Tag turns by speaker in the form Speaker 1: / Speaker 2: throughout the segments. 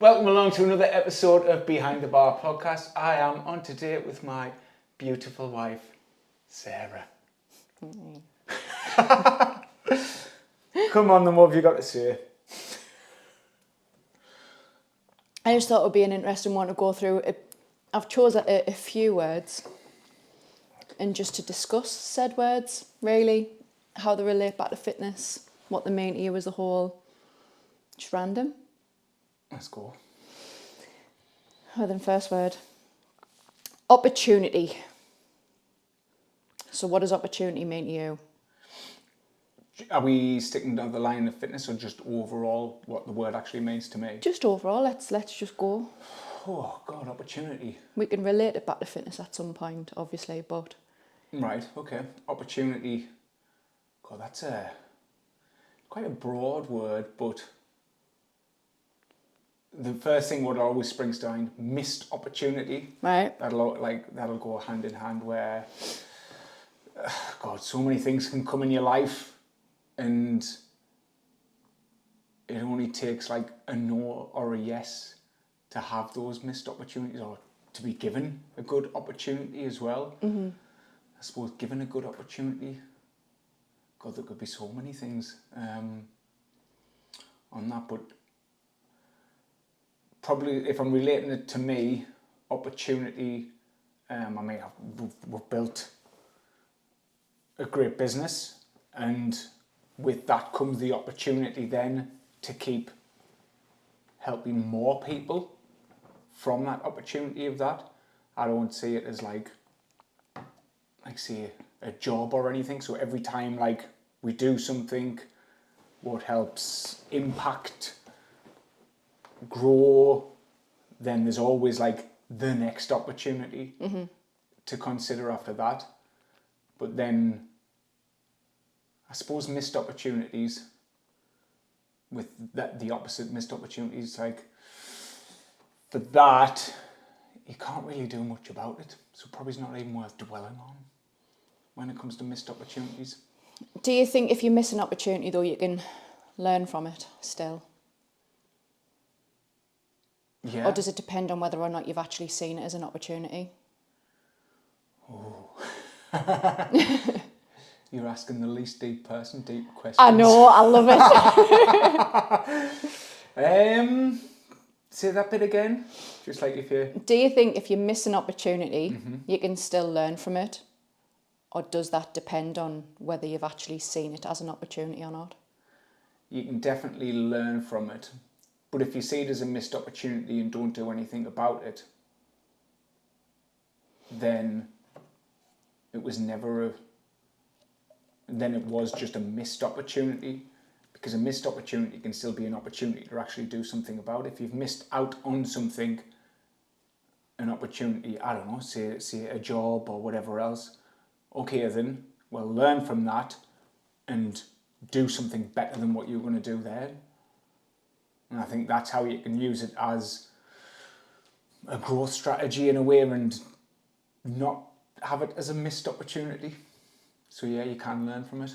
Speaker 1: Welcome along to another episode of Behind the Bar podcast. I am on today with my beautiful wife, Sarah. Come on, then, what have you got to say?
Speaker 2: I just thought it would be an interesting one to go through. I've chosen a few words and just to discuss said words, really, how they relate back to fitness, what they mean to you as a whole. Just random.
Speaker 1: Let's go.
Speaker 2: Well, then first word. Opportunity. So what does opportunity mean to you?
Speaker 1: Are we sticking to the line of fitness or just overall what the word actually means to me?
Speaker 2: Just overall, let's just go.
Speaker 1: Oh, God, opportunity.
Speaker 2: We can relate it back to fitness at some point, obviously, but...
Speaker 1: Right, okay. Opportunity. God, that's quite a broad word, but the first thing what always springs to mind, missed opportunity.
Speaker 2: Right.
Speaker 1: That'll go hand in hand where, God, so many things can come in your life and it only takes like a no or a yes to have those missed opportunities or to be given a good opportunity as well. Mm-hmm. I suppose given a good opportunity, God, there could be so many things on that, but probably if I'm relating it to me, opportunity, we've built a great business, and with that comes the opportunity then to keep helping more people from that opportunity of that. I don't see it as like say a job or anything. So every time like we do something what helps impact, grow, then there's always like the next opportunity to consider after that. But then I suppose missed opportunities, with that the opposite, missed opportunities, like for that you can't really do much about it, so probably it's not even worth dwelling on when it comes to missed opportunities.
Speaker 2: Do you think if you miss an opportunity though you can learn from it still?
Speaker 1: Yeah.
Speaker 2: Or does it depend on whether or not you've actually seen it as an opportunity?
Speaker 1: Oh. You're asking the least deep person deep questions.
Speaker 2: I know, I love it.
Speaker 1: Say that bit again. Just like if you...
Speaker 2: Do you think if you miss an opportunity, you can still learn from it? Or does that depend on whether you've actually seen it as an opportunity or not?
Speaker 1: You can definitely learn from it. But if you see it as a missed opportunity and don't do anything about it, then it was just a missed opportunity, because a missed opportunity can still be an opportunity to actually do something about it. If you've missed out on something, an opportunity, I don't know, say a job or whatever else, okay then, well, learn from that and do something better than what you were going to do there. And I think that's how you can use it as a growth strategy in a way and not have it as a missed opportunity. So yeah, you can learn from it.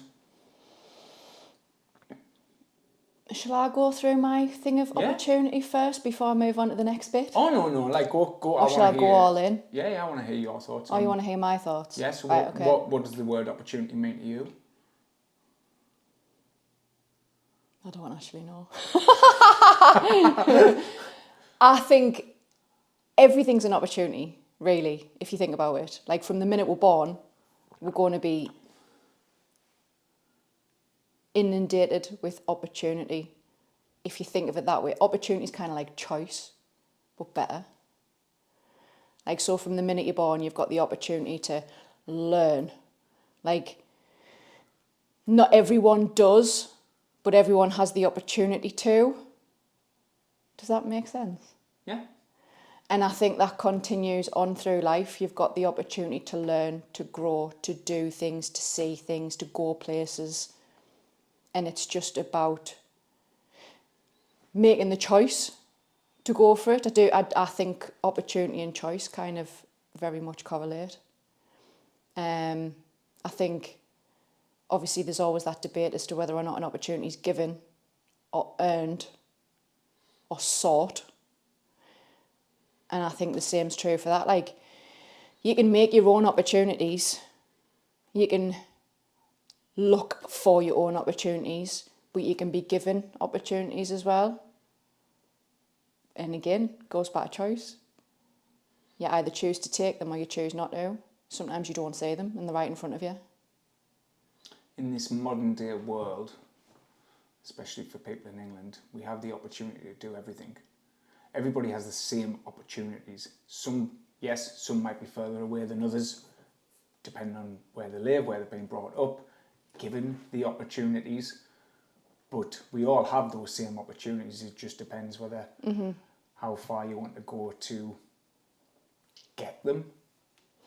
Speaker 2: Shall I go through my thing of opportunity first before I move on to the next bit?
Speaker 1: Oh no, like go.
Speaker 2: Or shall I go all in?
Speaker 1: Yeah, I want to hear your thoughts.
Speaker 2: Oh, you want to hear my thoughts?
Speaker 1: Yes. Yeah, so
Speaker 2: right, okay.
Speaker 1: What does the word opportunity mean to you?
Speaker 2: I don't actually know. I think everything's an opportunity, really, if you think about it. Like from the minute we're born, we're going to be inundated with opportunity. If you think of it that way, opportunity is kind of like choice, but better. Like, so from the minute you're born, you've got the opportunity to learn. Like, not everyone does, but everyone has the opportunity to. Does that make sense?
Speaker 1: Yeah.
Speaker 2: And I think that continues on through life. You've got the opportunity to learn, to grow, to do things, to see things, to go places. And it's just about making the choice to go for it. I think opportunity and choice kind of very much correlate. I think obviously there's always that debate as to whether or not an opportunity is given or earned or sought. And I think the same's true for that. Like, you can make your own opportunities. You can look for your own opportunities, but you can be given opportunities as well. And again, goes back to choice. You either choose to take them or you choose not to. Sometimes you don't see them and they're right in front of you.
Speaker 1: In this modern day world, especially for people in England, we have the opportunity to do everything. Everybody has the same opportunities. Some might be further away than others, depending on where they live, where they've been brought up, given the opportunities. But we all have those same opportunities. It just depends whether how far you want to go to get them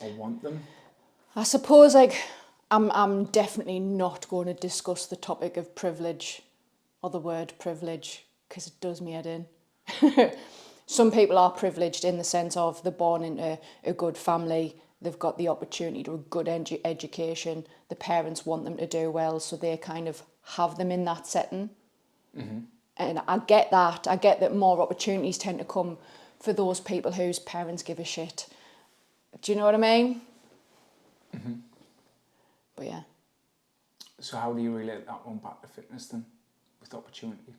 Speaker 1: or want them.
Speaker 2: I suppose, like, I'm definitely not going to discuss the topic of privilege or the word privilege because it does me head in. Some people are privileged in the sense of they're born into a good family, they've got the opportunity to a good education, the parents want them to do well, so they kind of have them in that setting. And I get that. I get that more opportunities tend to come for those people whose parents give a shit. Do you know what I mean? But yeah.
Speaker 1: So how do you relate that one back to fitness then, with opportunity?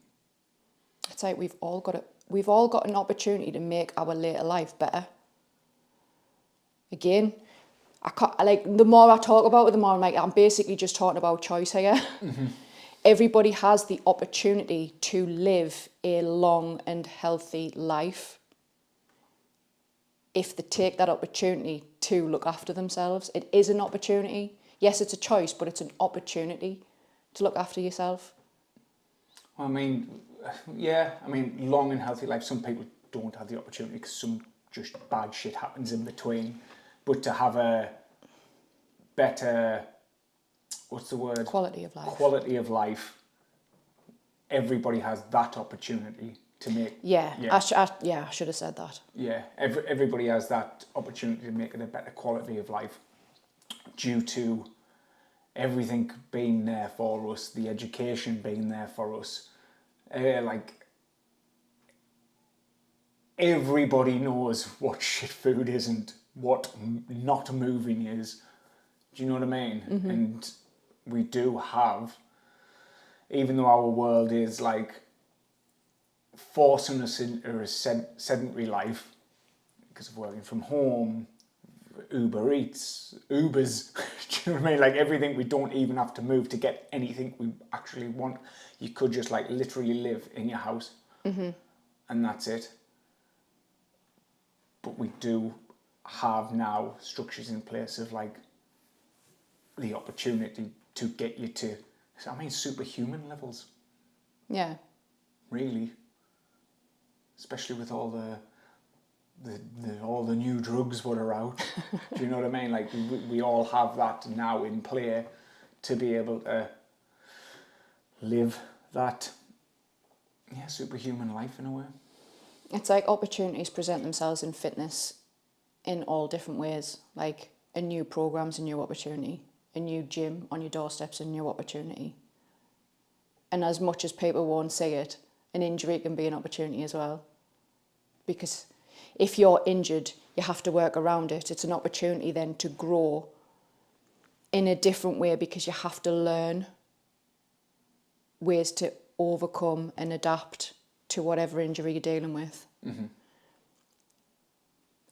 Speaker 2: It's like we've all got an opportunity to make our later life better. Again, the more I talk about it, the more I'm like, I'm basically just talking about choice here. Everybody has the opportunity to live a long and healthy life if they take that opportunity to look after themselves. It is an opportunity. Yes, it's a choice, but it's an opportunity to look after yourself.
Speaker 1: I mean, long and healthy life, some people don't have the opportunity because some just bad shit happens in between. But to have a better, what's the word?
Speaker 2: Quality of life.
Speaker 1: Quality of life. Everybody has that opportunity to make...
Speaker 2: I should have said that.
Speaker 1: Yeah, everybody has that opportunity to make it a better quality of life due to everything being there for us, the education being there for us. Everybody knows what shit food is and what not moving is. Do you know what I mean? And we do have, even though our world is like forcing us into a sedentary life because of working from home, Uber Eats, Ubers, do you know what I mean? Like everything, we don't even have to move to get anything we actually want. You could just like literally live in your house and that's it. But we do have now structures in place of like the opportunity to get you to, superhuman levels.
Speaker 2: Yeah.
Speaker 1: Really. Especially with all the new drugs that are out. Do you know what I mean? Like we all have that now in play to be able to live that superhuman life in a way.
Speaker 2: It's like opportunities present themselves in fitness in all different ways. Like a new program's a new opportunity. A new gym on your doorstep's a new opportunity. And as much as people won't see it, an injury can be an opportunity as well. Because if you're injured, you have to work around it. It's an opportunity then to grow in a different way because you have to learn ways to overcome and adapt to whatever injury you're dealing with.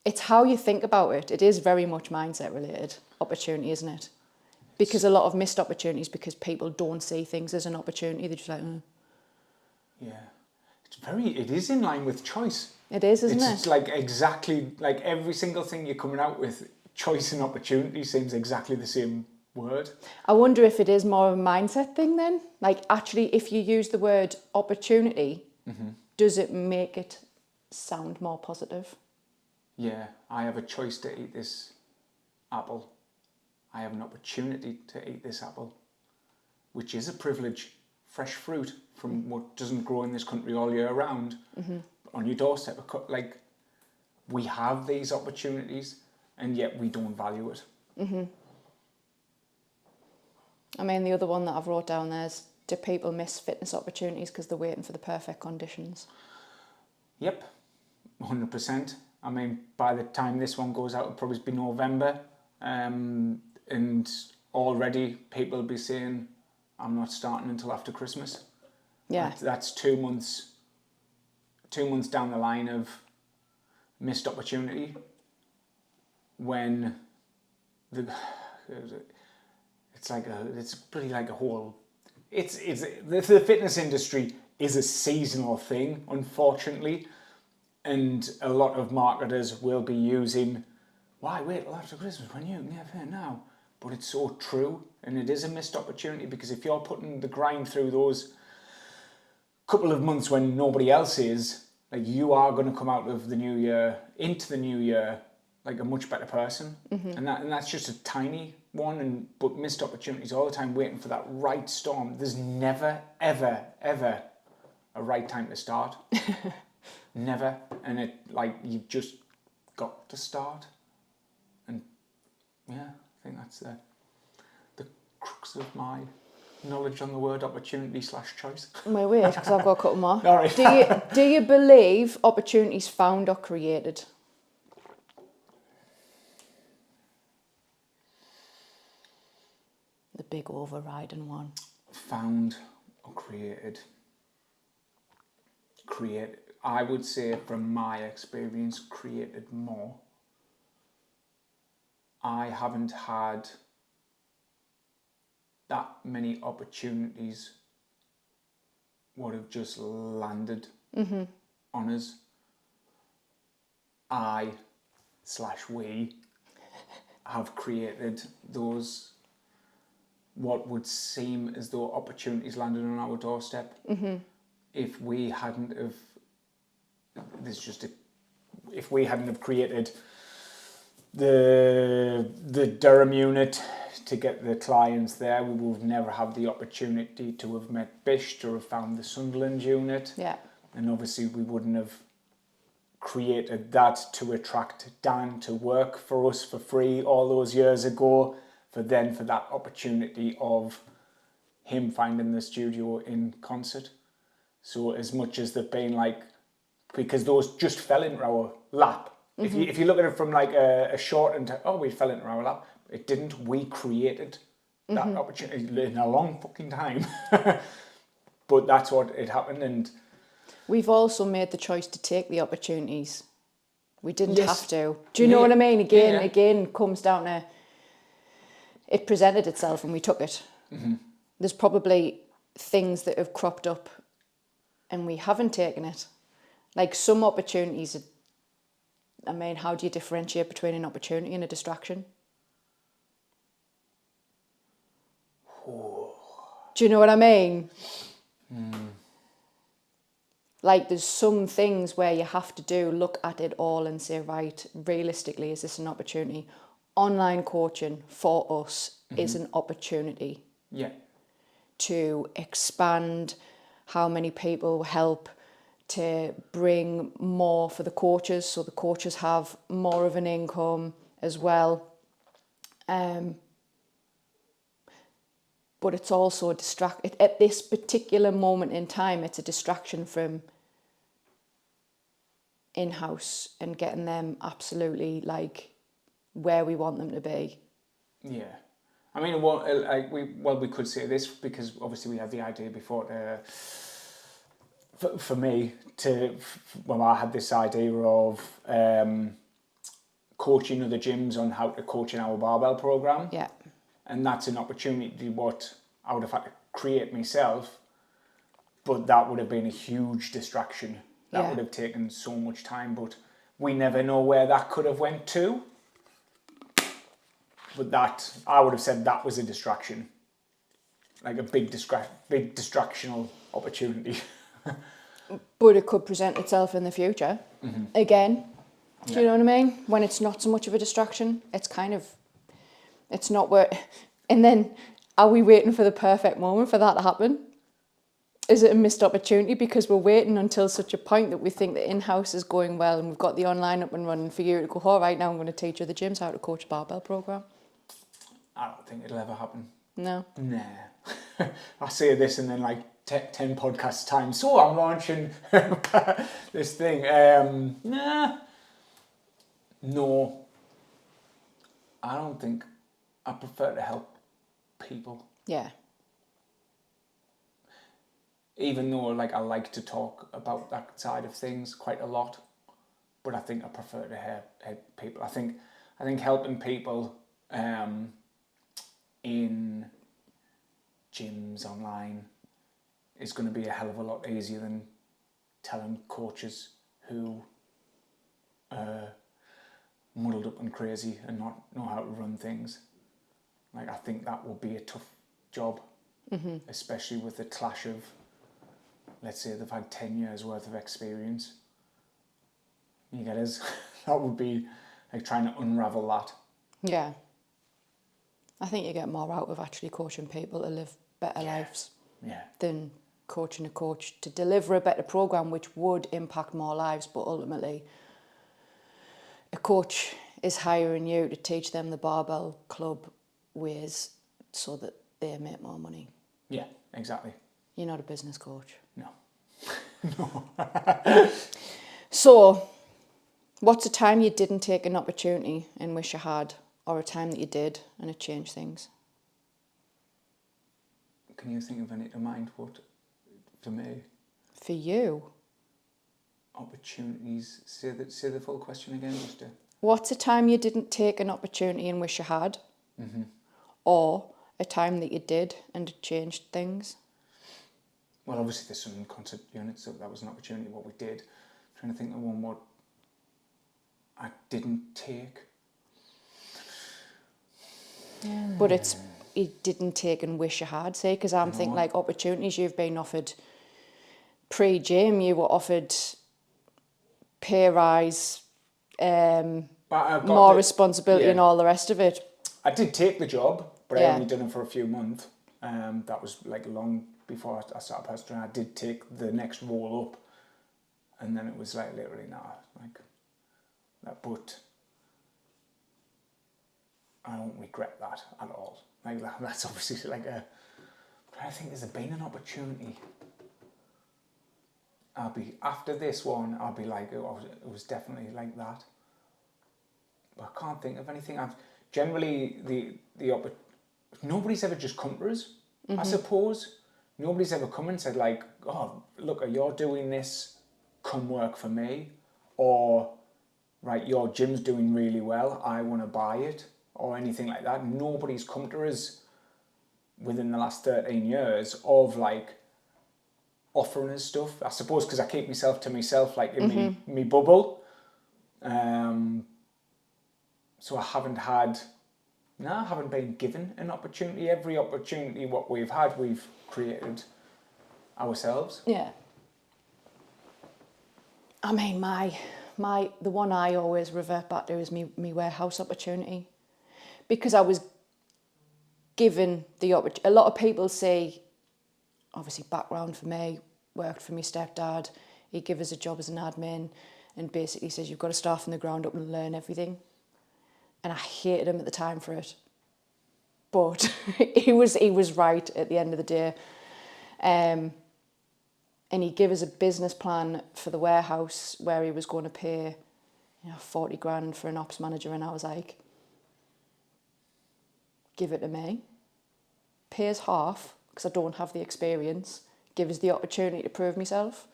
Speaker 2: It's how you think about it. It is very much mindset related opportunity, isn't it? Because a lot of missed opportunities because people don't see things as an opportunity. They're just like,
Speaker 1: Yeah. It is in line with choice.
Speaker 2: It is, isn't it?
Speaker 1: It's like exactly, like every single thing you're coming out with, choice and opportunity seems exactly the same word.
Speaker 2: I wonder if it is more of a mindset thing then. Like actually, if you use the word opportunity, does it make it sound more positive?
Speaker 1: Yeah, I have a choice to eat this apple. I have an opportunity to eat this apple, which is a privilege. Fresh fruit from what doesn't grow in this country all year round on your doorstep. Like, we have these opportunities and yet we don't value it.
Speaker 2: I mean, the other one that I've wrote down there is, do people miss fitness opportunities because they're waiting for the perfect conditions?
Speaker 1: Yep, 100%. I mean, by the time this one goes out, it'll probably be November. And already people will be saying, I'm not starting until after Christmas.
Speaker 2: Yeah.
Speaker 1: That's 2 months. 2 months down the line of missed opportunity. When it's pretty like a whole. The fitness industry is a seasonal thing, unfortunately, and a lot of marketers will be using, why wait till after Christmas when you can get fit now? But it's so true, and it is a missed opportunity, because if you're putting the grind through those couple of months when nobody else is, like, you are going to come out of the new year into the new year like a much better person. And that's just a tiny one, but missed opportunities all the time, waiting for that right storm. There's never, ever, ever a right time to start. Never. And you've just got to start. And yeah, I think that's the crux of my knowledge on the word opportunity / choice.
Speaker 2: Wait, because I've got a couple more.
Speaker 1: All right.
Speaker 2: Do you believe opportunities found or created? The big overriding one.
Speaker 1: Found or created? I would say, from my experience, created more. I haven't had that many opportunities would have just landed on us. We have created those, what would seem as though opportunities landed on our doorstep. If we hadn't have, if we hadn't have created the Durham unit to get the clients there, we would never have the opportunity to have met Bish, to have found the Sunderland unit.
Speaker 2: Yeah.
Speaker 1: And obviously we wouldn't have created that to attract Dan to work for us for free all those years ago, for that opportunity of him finding the studio in concert. So as much as they've been because those just fell into our lap. If you look at it from a short and we fell into our lap, it didn't. We created that opportunity in a long fucking time. But that's what it happened, and
Speaker 2: we've also made the choice to take the opportunities. We didn't have to. Do you
Speaker 1: Yeah.
Speaker 2: know what I mean?
Speaker 1: Yeah.
Speaker 2: Again, comes down to it presented itself and we took it. There's probably things that have cropped up and we haven't taken it. Like some opportunities, I mean, how do you differentiate between an opportunity and a distraction? Do you know what I mean? Like there's some things where you have to look at it all and say, right, realistically, is this an opportunity? Online coaching for us is an opportunity.
Speaker 1: Yeah.
Speaker 2: To expand how many people help, to bring more for the coaches, so the coaches have more of an income as well. But it's also at this particular moment in time, it's a distraction from in-house and getting them absolutely where we want them to be. Yeah.
Speaker 1: I mean, we could say this, because obviously we had the idea before for me I had this idea of coaching other gyms on how to coach in our barbell program.
Speaker 2: Yeah.
Speaker 1: And that's an opportunity what I would have had to create myself, but that would have been a huge distraction. That would have taken so much time, but we never know where that could have went to. But that, I would have said that was a distraction. Like a big distractional opportunity.
Speaker 2: But it could present itself in the future. Again. Do you know what I mean? When it's not so much of a distraction, it's not where... And then, are we waiting for the perfect moment for that to happen? Is it a missed opportunity because we're waiting until such a point that we think the in-house is going well and we've got the online up and running for you to go, all right, now I'm going to teach other gyms how to coach a barbell program?
Speaker 1: I don't think it'll ever happen.
Speaker 2: No.
Speaker 1: Nah. I say this and then 10 podcasts time, so I'm launching this thing. Nah. No, I don't think. I prefer to help people.
Speaker 2: Yeah.
Speaker 1: Even though like I like to talk about that side of things quite a lot, but I think I prefer to help people. I think helping people in gyms online is going to be a hell of a lot easier than telling coaches who are muddled up and crazy and not know how to run things. Like, I think that will be a tough job, especially with the clash of, let's say they've had 10 years worth of experience. You get us? That would be like trying to unravel that.
Speaker 2: Yeah. I think you get more out of actually coaching people to live better lives than coaching a coach to deliver a better program, which would impact more lives. But ultimately, a coach is hiring you to teach them the barbell club ways so that they make more money.
Speaker 1: Yeah, exactly.
Speaker 2: You're not a business coach.
Speaker 1: No.
Speaker 2: So, what's a time you didn't take an opportunity and wish you had, or a time that you did and it changed things?
Speaker 1: Can you think of any to mind? What, for me?
Speaker 2: For you?
Speaker 1: Opportunities. Say the full question again, just to...
Speaker 2: What's a time you didn't take an opportunity and wish you had?
Speaker 1: Mm-hmm.
Speaker 2: Or a time that you did and it changed things?
Speaker 1: Well, obviously there's some concert units, so that was an opportunity, what we did. I'm trying to think of one what I didn't take.
Speaker 2: But it's you didn't take and wish you had, say, because I'm thinking like opportunities you've been offered pre-gym, you were offered pay rise, more responsibility and all the rest of it.
Speaker 1: I did take the job, but I only did it for a few months. That was like long before I started personal training. I did take the next role up, and then it was like literally like that. But I don't regret that at all. Like that's obviously like a. I think there's been an opportunity. I'll be after this one. I'll be like it was definitely like that. But I can't think of anything. I've generally nobody's ever just come to us. I suppose nobody's ever come and said like, oh look, you're doing this, come work for me, or right, your gym's doing really well, I want to buy it, or anything like that. Nobody's come to us within the last 13 years of like offering us stuff. I suppose because I keep myself to myself, like in me bubble. So I haven't been given an opportunity. Every opportunity what we've had, we've created ourselves.
Speaker 2: Yeah. I mean, the one I always revert back to is me warehouse opportunity, because I was given the opportunity. A lot of people say, obviously background for me, worked for my stepdad, he gave us a job as an admin and basically says you've got to start from the ground up and learn everything. And I hated him at the time for it. But he was right at the end of the day. And he gave us a business plan for the warehouse where he was going to pay 40 grand for an ops manager, and I was like, give it to me. Pay us half, because I don't have the experience. Give us the opportunity to prove myself.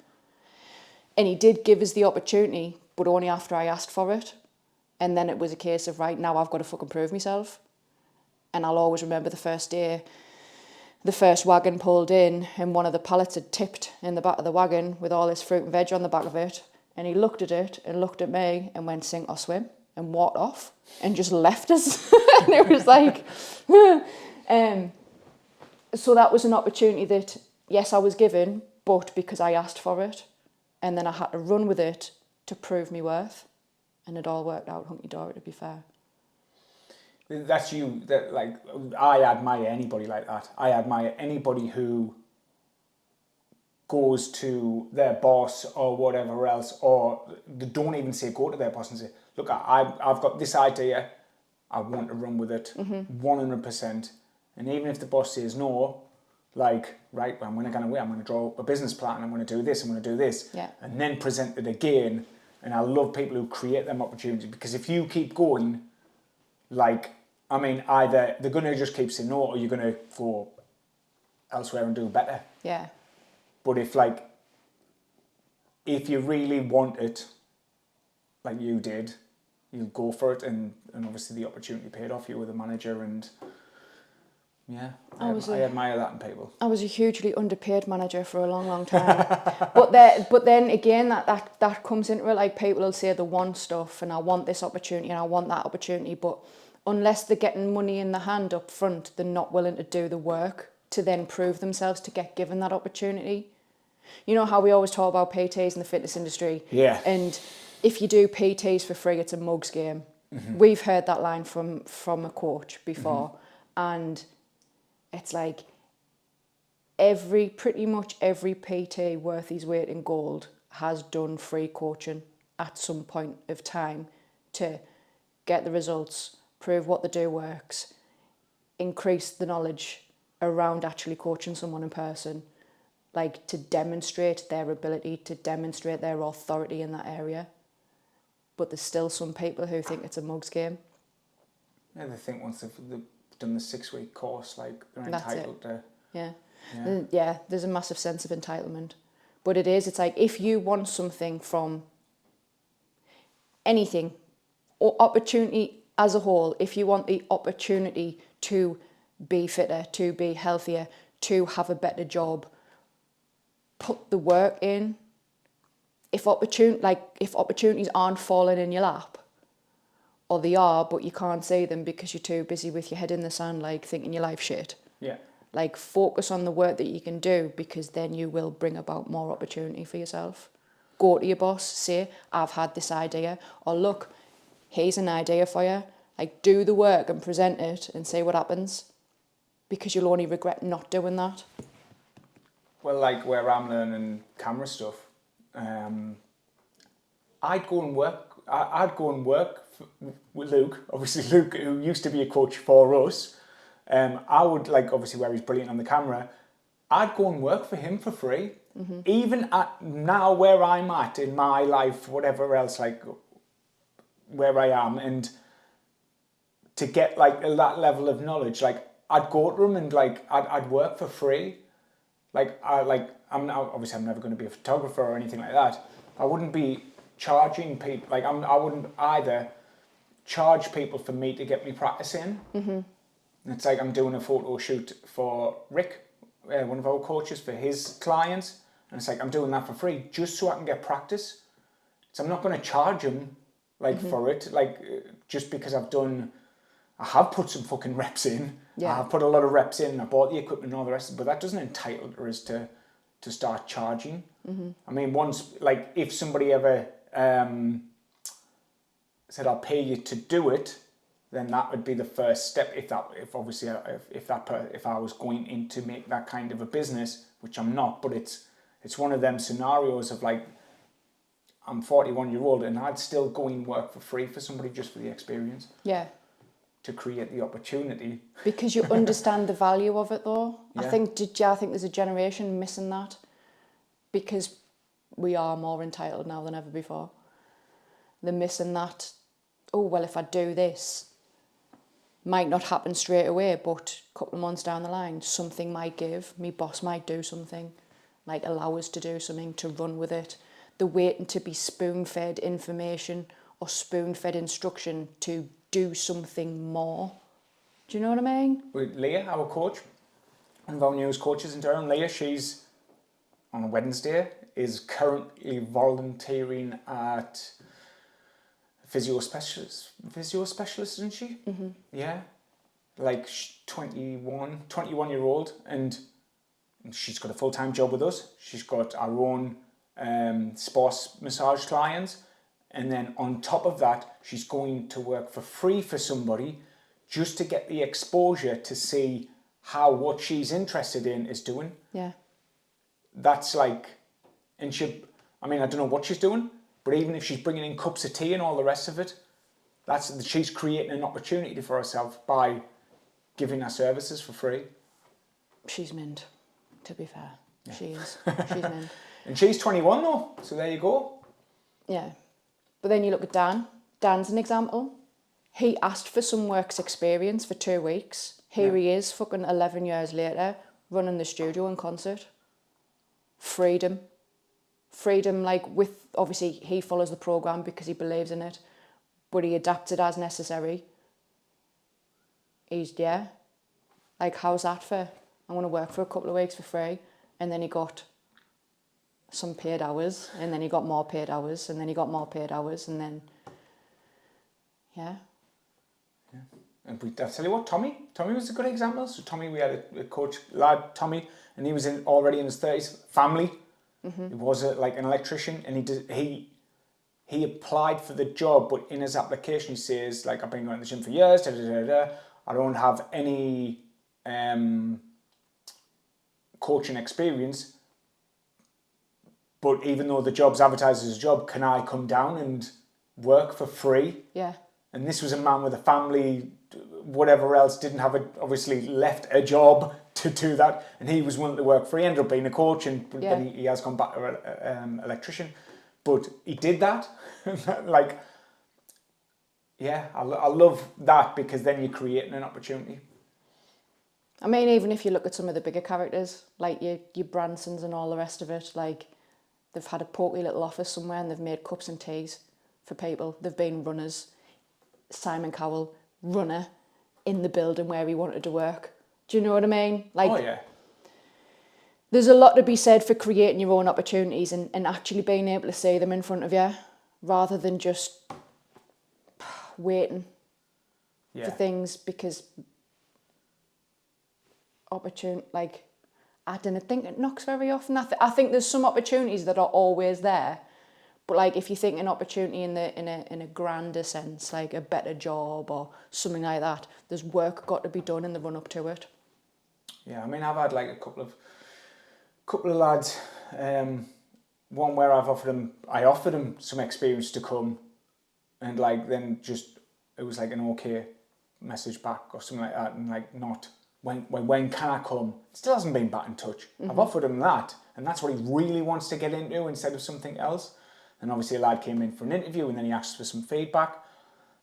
Speaker 2: And he did give us the opportunity, but only after I asked for it. And then it was a case of, right, now I've got to fucking prove myself. And I'll always remember the first day, the first wagon pulled in and one of the pallets had tipped in the back of the wagon with all this fruit and veg on the back of it. And he looked at it and looked at me and went, sink or swim, and walked off and just left us. And it was like, so that was an opportunity that, yes, I was given, but because I asked for it. And then I had to run with it to prove me worth. And it all worked out hunky-dory, to be fair.
Speaker 1: That's you. That like I admire anybody like that. I admire anybody who goes to their boss or whatever else, or they don't even say go to their boss and say, look, I've got this idea, I want to run with it 100%. And even if the boss says no, like, right, well, I'm going to draw up a business plan, I'm going to do this, I'm going to do this, and then present it again And I love people who create them opportunities, because if you keep going, like, I mean, either they're going to just keep saying no, or you're going to go elsewhere and do better.
Speaker 2: Yeah.
Speaker 1: But if you really want it, like you did, you go for it, and obviously the opportunity paid off. You were the manager, and yeah, I admire that in people.
Speaker 2: I was a hugely underpaid manager for a long, long time. but then again, that comes into it. Like, people will say they want stuff, and I want this opportunity, and I want that opportunity, but unless they're getting money in the hand up front, they're not willing to do the work to then prove themselves to get given that opportunity. You know how we always talk about PTs in the fitness industry?
Speaker 1: Yeah.
Speaker 2: And if you do PTs for free, it's a mugs game. Mm-hmm. We've heard that line from a coach before. Mm-hmm. And it's like pretty much every PT worth his weight in gold has done free coaching at some point of time to get the results, prove what they do works, increase the knowledge around actually coaching someone in person, like to demonstrate their ability, to demonstrate their authority in that area. But there's still some people who think it's a mugs game.
Speaker 1: Yeah, they think once they've done the 6-week course, like, they're entitled to...
Speaker 2: Yeah, there's a massive sense of entitlement. But it's like, if you want something from anything, or opportunity as a whole, if you want the opportunity to be fitter, to be healthier, to have a better job, put the work in. If opportunities aren't falling in your lap, or they are, but you can't see them because you're too busy with your head in the sand, like, thinking your life shit.
Speaker 1: Yeah.
Speaker 2: Like, focus on the work that you can do, because then you will bring about more opportunity for yourself. Go to your boss, say, I've had this idea, or look, here's an idea for you. Like, do the work and present it and see what happens, because you'll only regret not doing that.
Speaker 1: Well, like, where I'm learning camera stuff, I'd go and work with Luke. Obviously, Luke, who used to be a coach for us. I would, like, obviously, where he's brilliant on the camera, I'd go and work for him for free. Mm-hmm. Even at now where I'm at in my life, whatever else, like, where I am, and to get, like, that level of knowledge, like, I'd go to him and, like, I'd work for free. I'm never going to be a photographer or anything like that. I wouldn't be charging people, like, I wouldn't either charge people for me to get me practice in. Mm-hmm. It's like, I'm doing a photo shoot for Rick, one of our coaches, for his clients, and it's like, I'm doing that for free just so I can get practice. So I'm not going to charge him, like, mm-hmm. for it, like, just because I have put some fucking reps in. Yeah. I have put a lot of reps in. I bought the equipment and all the rest, but that doesn't entitle us to start charging. Mm-hmm. I mean, once, like, if somebody ever said, I'll pay you to do it, then that would be the first step. If I was going in to make that kind of a business, which I'm not, but it's one of them scenarios of, like, I'm 41-year-old and I'd still go and work for free for somebody just for the experience. Yeah. To create the opportunity.
Speaker 2: Because you understand the value of it, though. Yeah. I think there's a generation missing that, because we are more entitled now than ever before. They're missing that, oh, well, if I do this, might not happen straight away, but a couple of months down the line, something might give. My boss might do something, might allow us to do something, to run with it. They're waiting to be spoon-fed information or spoon-fed instruction to do something more. Do you know what I mean?
Speaker 1: With Leah, our coach, one of our newest coaches in Durham, Leah, she's on a Wednesday, is currently volunteering at physio specialist, isn't she? Mm-hmm. Yeah. Like 21-year-old, and she's got a full-time job with us. She's got our own sports massage clients. And then on top of that, she's going to work for free for somebody just to get the exposure to see how what she's interested in is doing. Yeah. That's like, and I don't know what she's doing, but even if she's bringing in cups of tea and all the rest of it, she's creating an opportunity for herself by giving her services for free.
Speaker 2: She's mint, to be fair. Yeah. She is. She's mint.
Speaker 1: And she's 21 though, so there you go.
Speaker 2: Yeah. But then you look at Dan. Dan's an example. He asked for some works experience for 2 weeks. Here he is, fucking 11 years later, running the studio in concert. Freedom. Freedom, like, with, obviously, he follows the programme because he believes in it, but he adapts it as necessary. He's, yeah. Like, how's that for? I'm going to work for a couple of weeks for free. And then he got some paid hours, and then he got more paid hours, and then he got more paid hours, and then, yeah.
Speaker 1: And I'll tell you what, Tommy was a good example. So Tommy, we had a coach lad, Tommy, and he was already in his 30s, family. He was like an electrician, and he applied for the job, but in his application he says, like, I've been going to the gym for years, I don't have any coaching experience, but even though the job's advertised as a job, can I come down and work for free?
Speaker 2: Yeah.
Speaker 1: And this was a man with a family, whatever else, didn't have obviously left a job to do that, and he was willing to work free. Ended up being a coach, and then he has gone back to electrician. But he did that. Like, yeah, I love that, because then you're creating an opportunity.
Speaker 2: I mean, even if you look at some of the bigger characters, like your Bransons and all the rest of it, like, they've had a porky little office somewhere and they've made cups and teas for people. They've been runners. Simon Cowell, runner in the building where he wanted to work. Do you know what I mean? Like,
Speaker 1: Oh, yeah.
Speaker 2: There's a lot to be said for creating your own opportunities and actually being able to see them in front of you, rather than just waiting for things, because like, I don't think it knocks very often. I think there's some opportunities that are always there. But, like, if you think an opportunity in a grander sense, like a better job or something like that, there's work got to be done in the run up to it.
Speaker 1: Yeah, I mean, I've had like a couple of lads. One where I offered him some experience to come, and like then just it was like an okay message back or something like that, and like not when can I come? Still hasn't been back in touch. I've offered him that, and that's what he really wants to get into instead of something else. And obviously a lad came in for an interview, and then he asked for some feedback.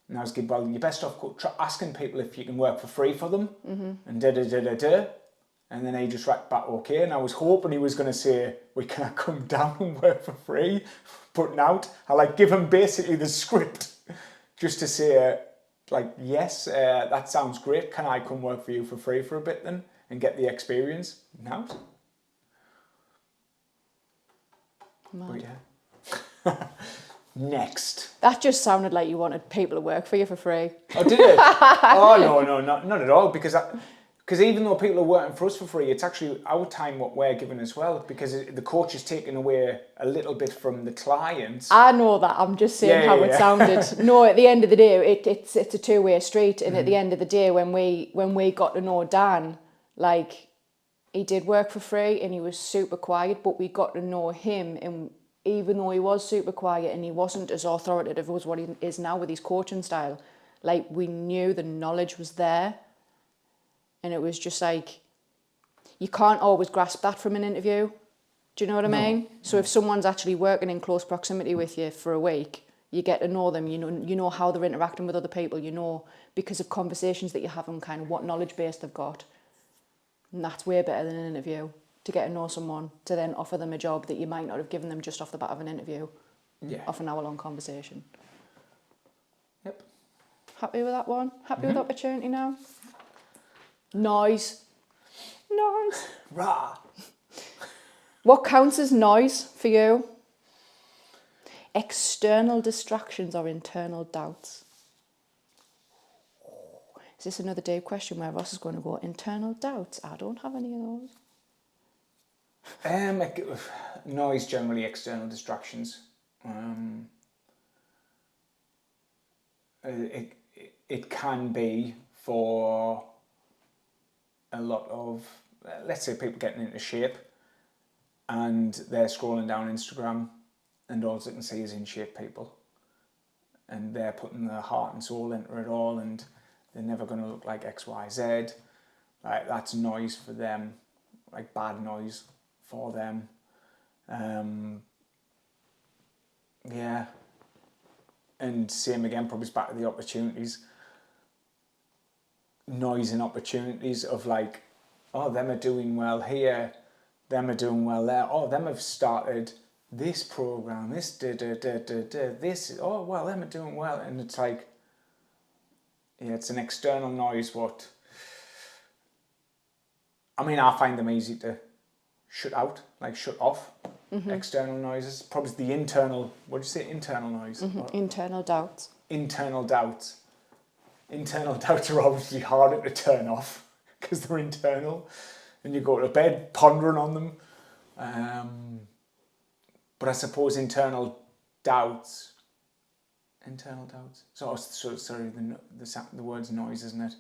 Speaker 1: And I was good, well, you're best off asking people if you can work for free for them. And da-da-da-da-da. And then he just rapped back, okay. And I was hoping he was going to say, well, can I come down and work for free? Putting out. I like give him basically the script just to say, like, yes, that sounds great. Can I come work for you for free for a bit then and get the experience? Now. But yeah. Next.
Speaker 2: That just sounded like you wanted people to work for you for free.
Speaker 1: Oh, did it? Oh, no, not at all. Because even though people are working for us for free, it's actually our time what we're giving as well. Because the coach is taking away a little bit from the clients.
Speaker 2: I know that. I'm just saying how it sounded. No, at the end of the day, it's a two-way street. And at the end of the day, when we got to know Dan, like, he did work for free and he was super quiet, but we got to know him, and even though he was super quiet and he wasn't as authoritative as what he is now with his coaching style, like, we knew the knowledge was there. And it was just like, you can't always grasp that from an interview. Do you know what I mean? So if someone's actually working in close proximity with you for a week, you get to know them, you know how they're interacting with other people, you know, because of conversations that you have and kind of what knowledge base they've got. And that's way better than an interview, to get to know someone, to then offer them a job that you might not have given them just off the bat of an interview, off an hour-long conversation.
Speaker 1: Yep.
Speaker 2: Happy with that one? Happy with opportunity now? Noise.
Speaker 1: Rah.
Speaker 2: What counts as noise for you? External distractions or internal doubts? Is this another Dave question where Ross is going to go, internal doubts? I don't have any of those.
Speaker 1: Noise, generally external distractions. It can be for a lot of, let's say, people getting into shape and they're scrolling down Instagram and all they can see is in shape people, and they're putting their heart and soul into it all, and they're never going to look like XYZ. Like, that's noise for them, like bad noise for them. Yeah. And same again, probably it's back to the opportunities. Noise and opportunities of like, oh, them are doing well here, them are doing well there, oh, them have started this program, this this, oh, well, them are doing well. And it's like, yeah, it's an external noise. What, I mean, I find them easy to shut out, like shut off. External noises, probably the internal, what do you say, internal noise?
Speaker 2: Internal doubts.
Speaker 1: Internal doubts. Internal doubts are obviously harder to turn off because they're internal and you go to bed pondering on them. But I suppose internal doubts. So sorry, the word's noise, isn't it?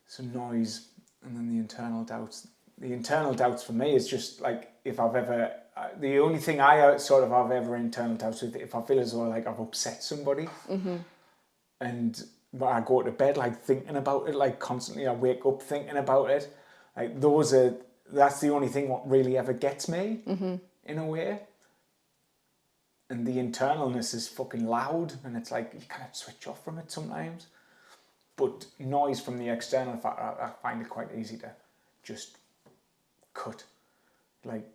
Speaker 1: So noise, and then the internal doubts. The internal doubts for me is just like if I've ever, the only thing I sort of have ever internal doubts with, if I feel as though like I've upset somebody, and when I go to bed like thinking about it, like constantly, I wake up thinking about it. Like that's the only thing what really ever gets me in a way. And the internalness is fucking loud, and it's like you can't switch off from it sometimes. But noise from the external factor, I find it quite easy to just cut. Like,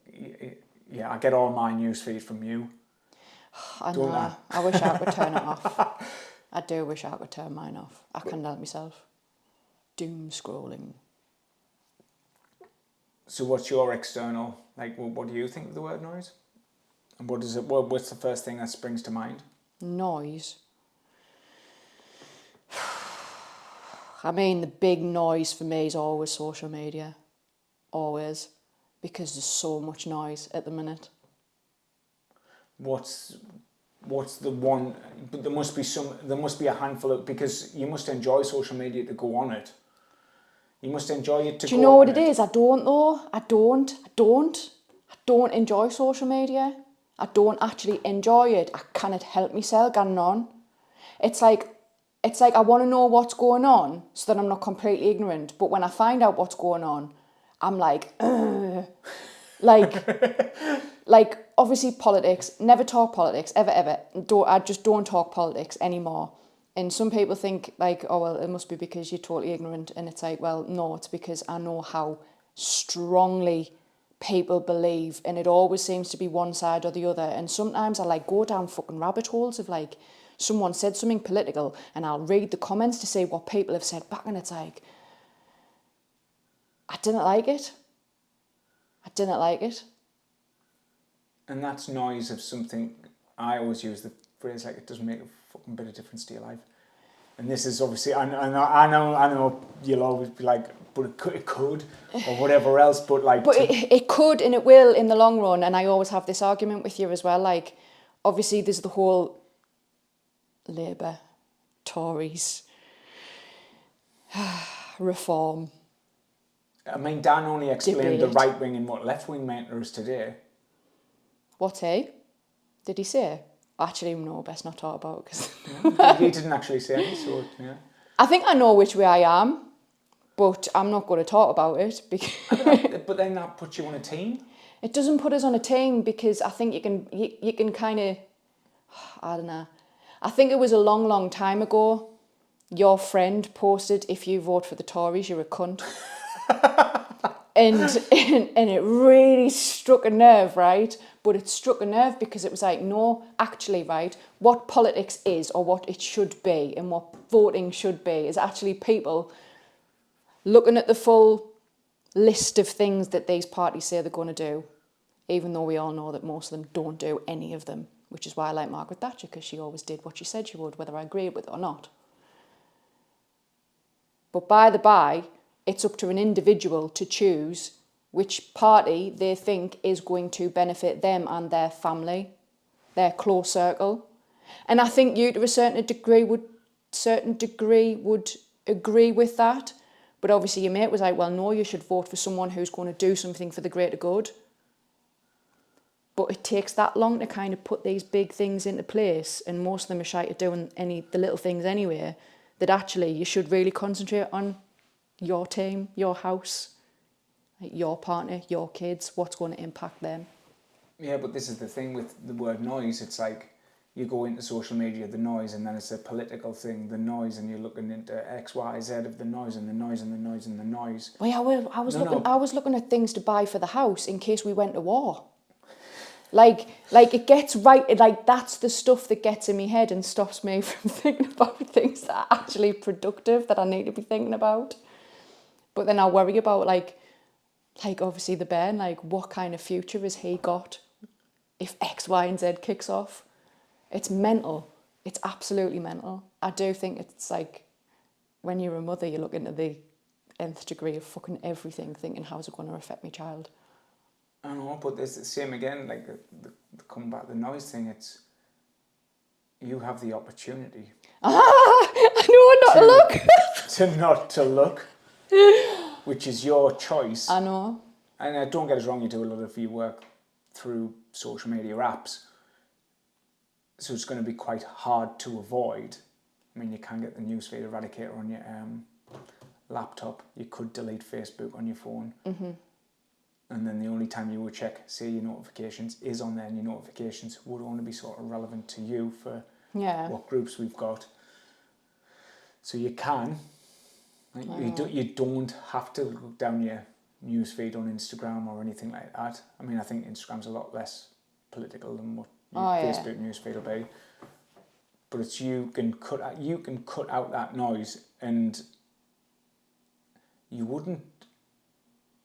Speaker 1: yeah, I get all my newsfeed from you.
Speaker 2: I know. I wish I could turn it off. I do wish I could turn mine off. I can't help myself. Doom scrolling.
Speaker 1: So what's your external, like, what do you think of the word noise? And what's the first thing that springs to mind?
Speaker 2: Noise. I mean, the big noise for me is always social media. Always. Because there's so much noise at the minute.
Speaker 1: What's the one, but there must be a handful of, because you must enjoy social media to go on it. You must enjoy it to go on it.
Speaker 2: Do you know what it is? I don't though. I don't enjoy social media. I don't actually enjoy it. I cannot help myself getting on. It's like I want to know what's going on so that I'm not completely ignorant. But when I find out what's going on, I'm like, ugh. like obviously politics. Never talk politics ever. I just don't talk politics anymore. And some people think like, oh well, it must be because you're totally ignorant. And it's like, well, no, it's because I know how strongly people believe, and it always seems to be one side or the other. And sometimes I like go down fucking rabbit holes of like someone said something political, and I'll read the comments to see what people have said back, and it's like, I didn't like it.
Speaker 1: And that's noise of something. I always use the phrase like, it doesn't make a fucking bit of difference to your life. And this is obviously, I know you'll always be like, but it could or whatever else, but like...
Speaker 2: But it could and it will in the long run, and I always have this argument with you as well, like, obviously there's the whole Labour, Tories, reform.
Speaker 1: I mean, Dan only explained the right wing and what left wing meant to us today.
Speaker 2: What's he? Did he say? Actually, no, best not talk about it.
Speaker 1: Cause he didn't actually say any sort, yeah.
Speaker 2: I think I know which way I am, but I'm not going to talk about it. Because
Speaker 1: but then that puts you on a team?
Speaker 2: It doesn't put us on a team because I think you can kind of, I don't know. I think it was a long time ago, your friend posted, if you vote for the Tories, you're a cunt. and it really struck a nerve, right? But it struck a nerve because it was like, no, actually, right, what politics is or what it should be and what voting should be is actually people looking at the full list of things that these parties say they're going to do, even though we all know that most of them don't do any of them, which is why I like Margaret Thatcher, because she always did what she said she would, whether I agree with it or not. But by the by, it's up to an individual to choose which party they think is going to benefit them and their family, their close circle. And I think you, to a certain degree, would agree with that. But obviously your mate was like, well, no, you should vote for someone who's going to do something for the greater good. But it takes that long to kind of put these big things into place, and most of them are shy at doing the little things anyway, that actually you should really concentrate on your team, your house, like your partner, your kids, what's going to impact them.
Speaker 1: Yeah, but this is the thing with the word noise. It's like you go into social media, the noise, and then it's a political thing, the noise, and you're looking into X, Y, Z of the noise and the noise and the noise and the noise.
Speaker 2: Well, yeah, I was looking at things to buy for the house in case we went to war. Like it gets right, like that's the stuff that gets in my head and stops me from thinking about things that are actually productive that I need to be thinking about. But then I worry about like obviously the bear, like what kind of future has he got if X, Y, and Z kicks off? It's mental. It's absolutely mental. I do think it's like when you're a mother, you look into the nth degree of fucking everything, thinking how's it going to affect my child.
Speaker 1: I know, but it's the same again, like the coming back to the noise thing, it's you have the opportunity.
Speaker 2: I know not to look.
Speaker 1: Not to look, which is your choice.
Speaker 2: I know.
Speaker 1: And don't get us wrong, you do a lot of your work through social media apps, so it's going to be quite hard to avoid. I mean, you can get the newsfeed eradicator on your laptop. You could delete Facebook on your phone. Mm-hmm. And then the only time you would check, say, your notifications is on there, and your notifications would only be sort of relevant to you for what groups we've got. So you can. You don't have to look down your newsfeed on Instagram or anything like that. I mean, I think Instagram's a lot less political than what your Facebook newsfeed will be. But it's you can cut out that noise, and you wouldn't.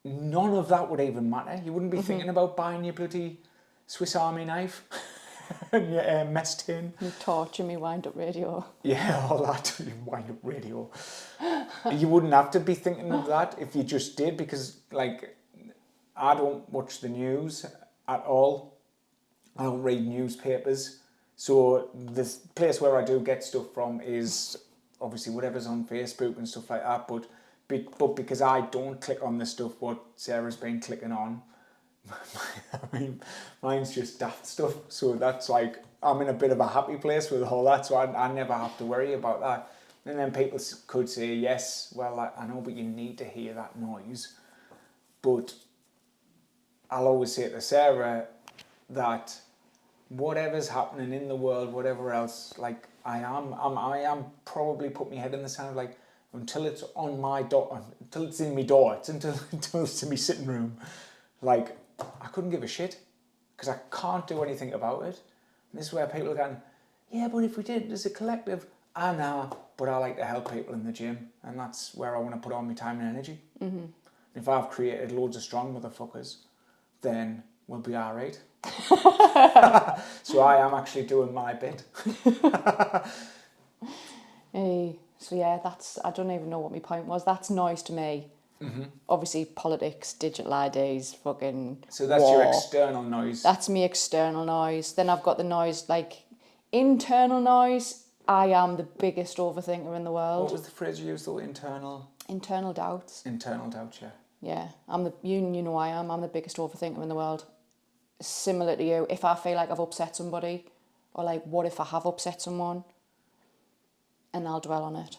Speaker 1: None of that would even matter. You wouldn't be thinking about buying your bloody Swiss Army knife and your mess tin.
Speaker 2: You torture me, wind up radio.
Speaker 1: Yeah, all that. Wind up radio. You wouldn't have to be thinking of that if you just did, because, like, I don't watch the news at all. I don't read newspapers. So the place where I do get stuff from is obviously whatever's on Facebook and stuff like that. But because I don't click on the stuff what Sarah's been clicking on, I mean, mine's just daft stuff. So that's like, I'm in a bit of a happy place with all that, so I never have to worry about that. And then people could say, yes, well, I know, but you need to hear that noise. But I'll always say to Sarah that whatever's happening in the world, whatever else, like I am probably put my head in the sand, like, until it's on my door, until it's in my door, until it's in my sitting room, like, I couldn't give a shit, because I can't do anything about it. And this is where people are going, yeah, but if we did it as a collective, I know, but I like to help people in the gym, and that's where I want to put all my time and energy. Mm-hmm. If I've created loads of strong motherfuckers, then we'll be all right. So I am actually doing my bit.
Speaker 2: Hey. So yeah, I don't even know what my point was. That's noise to me. Mm-hmm. Obviously politics, digital IDs, fucking
Speaker 1: So that's
Speaker 2: war.
Speaker 1: Your external noise.
Speaker 2: That's me external noise. Then I've got the noise, like internal noise. I am the biggest overthinker in the world.
Speaker 1: What was the phrase you used though? Internal doubts, yeah.
Speaker 2: Yeah, you know I am. I'm the biggest overthinker in the world. Similar to you, if I feel like I've upset somebody, or like what if I have upset someone, and I'll dwell on it.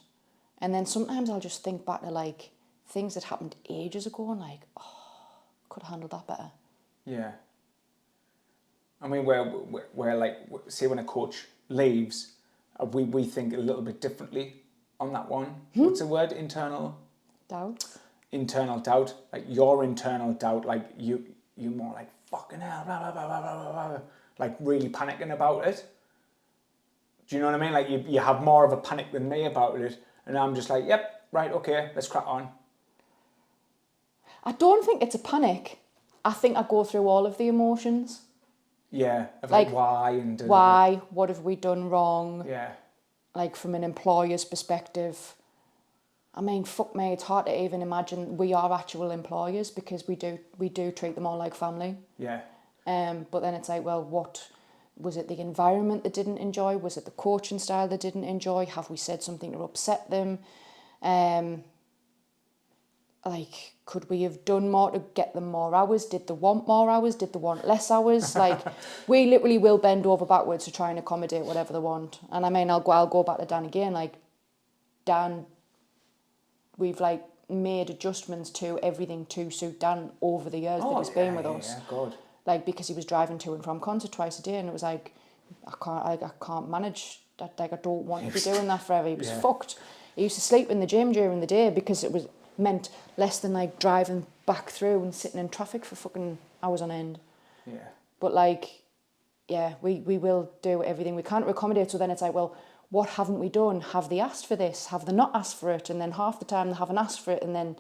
Speaker 2: And then sometimes I'll just think back to like things that happened ages ago and like, oh, could have handled that better.
Speaker 1: Yeah. I mean, where like, say when a coach leaves, we think a little bit differently on that one. What's the word? Internal doubt. Like your internal doubt, like you're more like, fucking hell, blah, blah, blah, blah, blah, blah, like really panicking about it. Do you know what I mean? Like you have more of a panic than me about it, and I'm just like, yep, right, okay, let's crack on.
Speaker 2: I don't think it's a panic. I think I go through all of the emotions.
Speaker 1: Yeah, of like why and
Speaker 2: why, what have we done wrong?
Speaker 1: Yeah.
Speaker 2: Like from an employer's perspective, I mean, fuck me, it's hard to even imagine we are actual employers because we do treat them all like family.
Speaker 1: Yeah.
Speaker 2: But then it's like, well, what was it? The environment they didn't enjoy? Was it the coaching style they didn't enjoy? Have we said something to upset them? Like, could we have done more to get them more hours? Did they want more hours? Did they want less hours? Like, we literally will bend over backwards to try and accommodate whatever they want. And I mean, I'll go back to Dan again. Like, Dan, we've like made adjustments to everything to suit Dan over the years that he's been with us.
Speaker 1: Yeah, God.
Speaker 2: Like, because he was driving to and from concert twice a day, and it was like, I can't manage that. Like, I don't want to be doing that forever. He was
Speaker 1: Yeah.
Speaker 2: fucked. He used to sleep in the gym during the day because it was meant less than like driving back through and sitting in traffic for fucking hours on end.
Speaker 1: Yeah.
Speaker 2: But like, yeah, we will do everything we can to accommodate. So then it's like, well, what haven't we done? Have they asked for this? Have they not asked for it? And then half the time they haven't asked for it, and then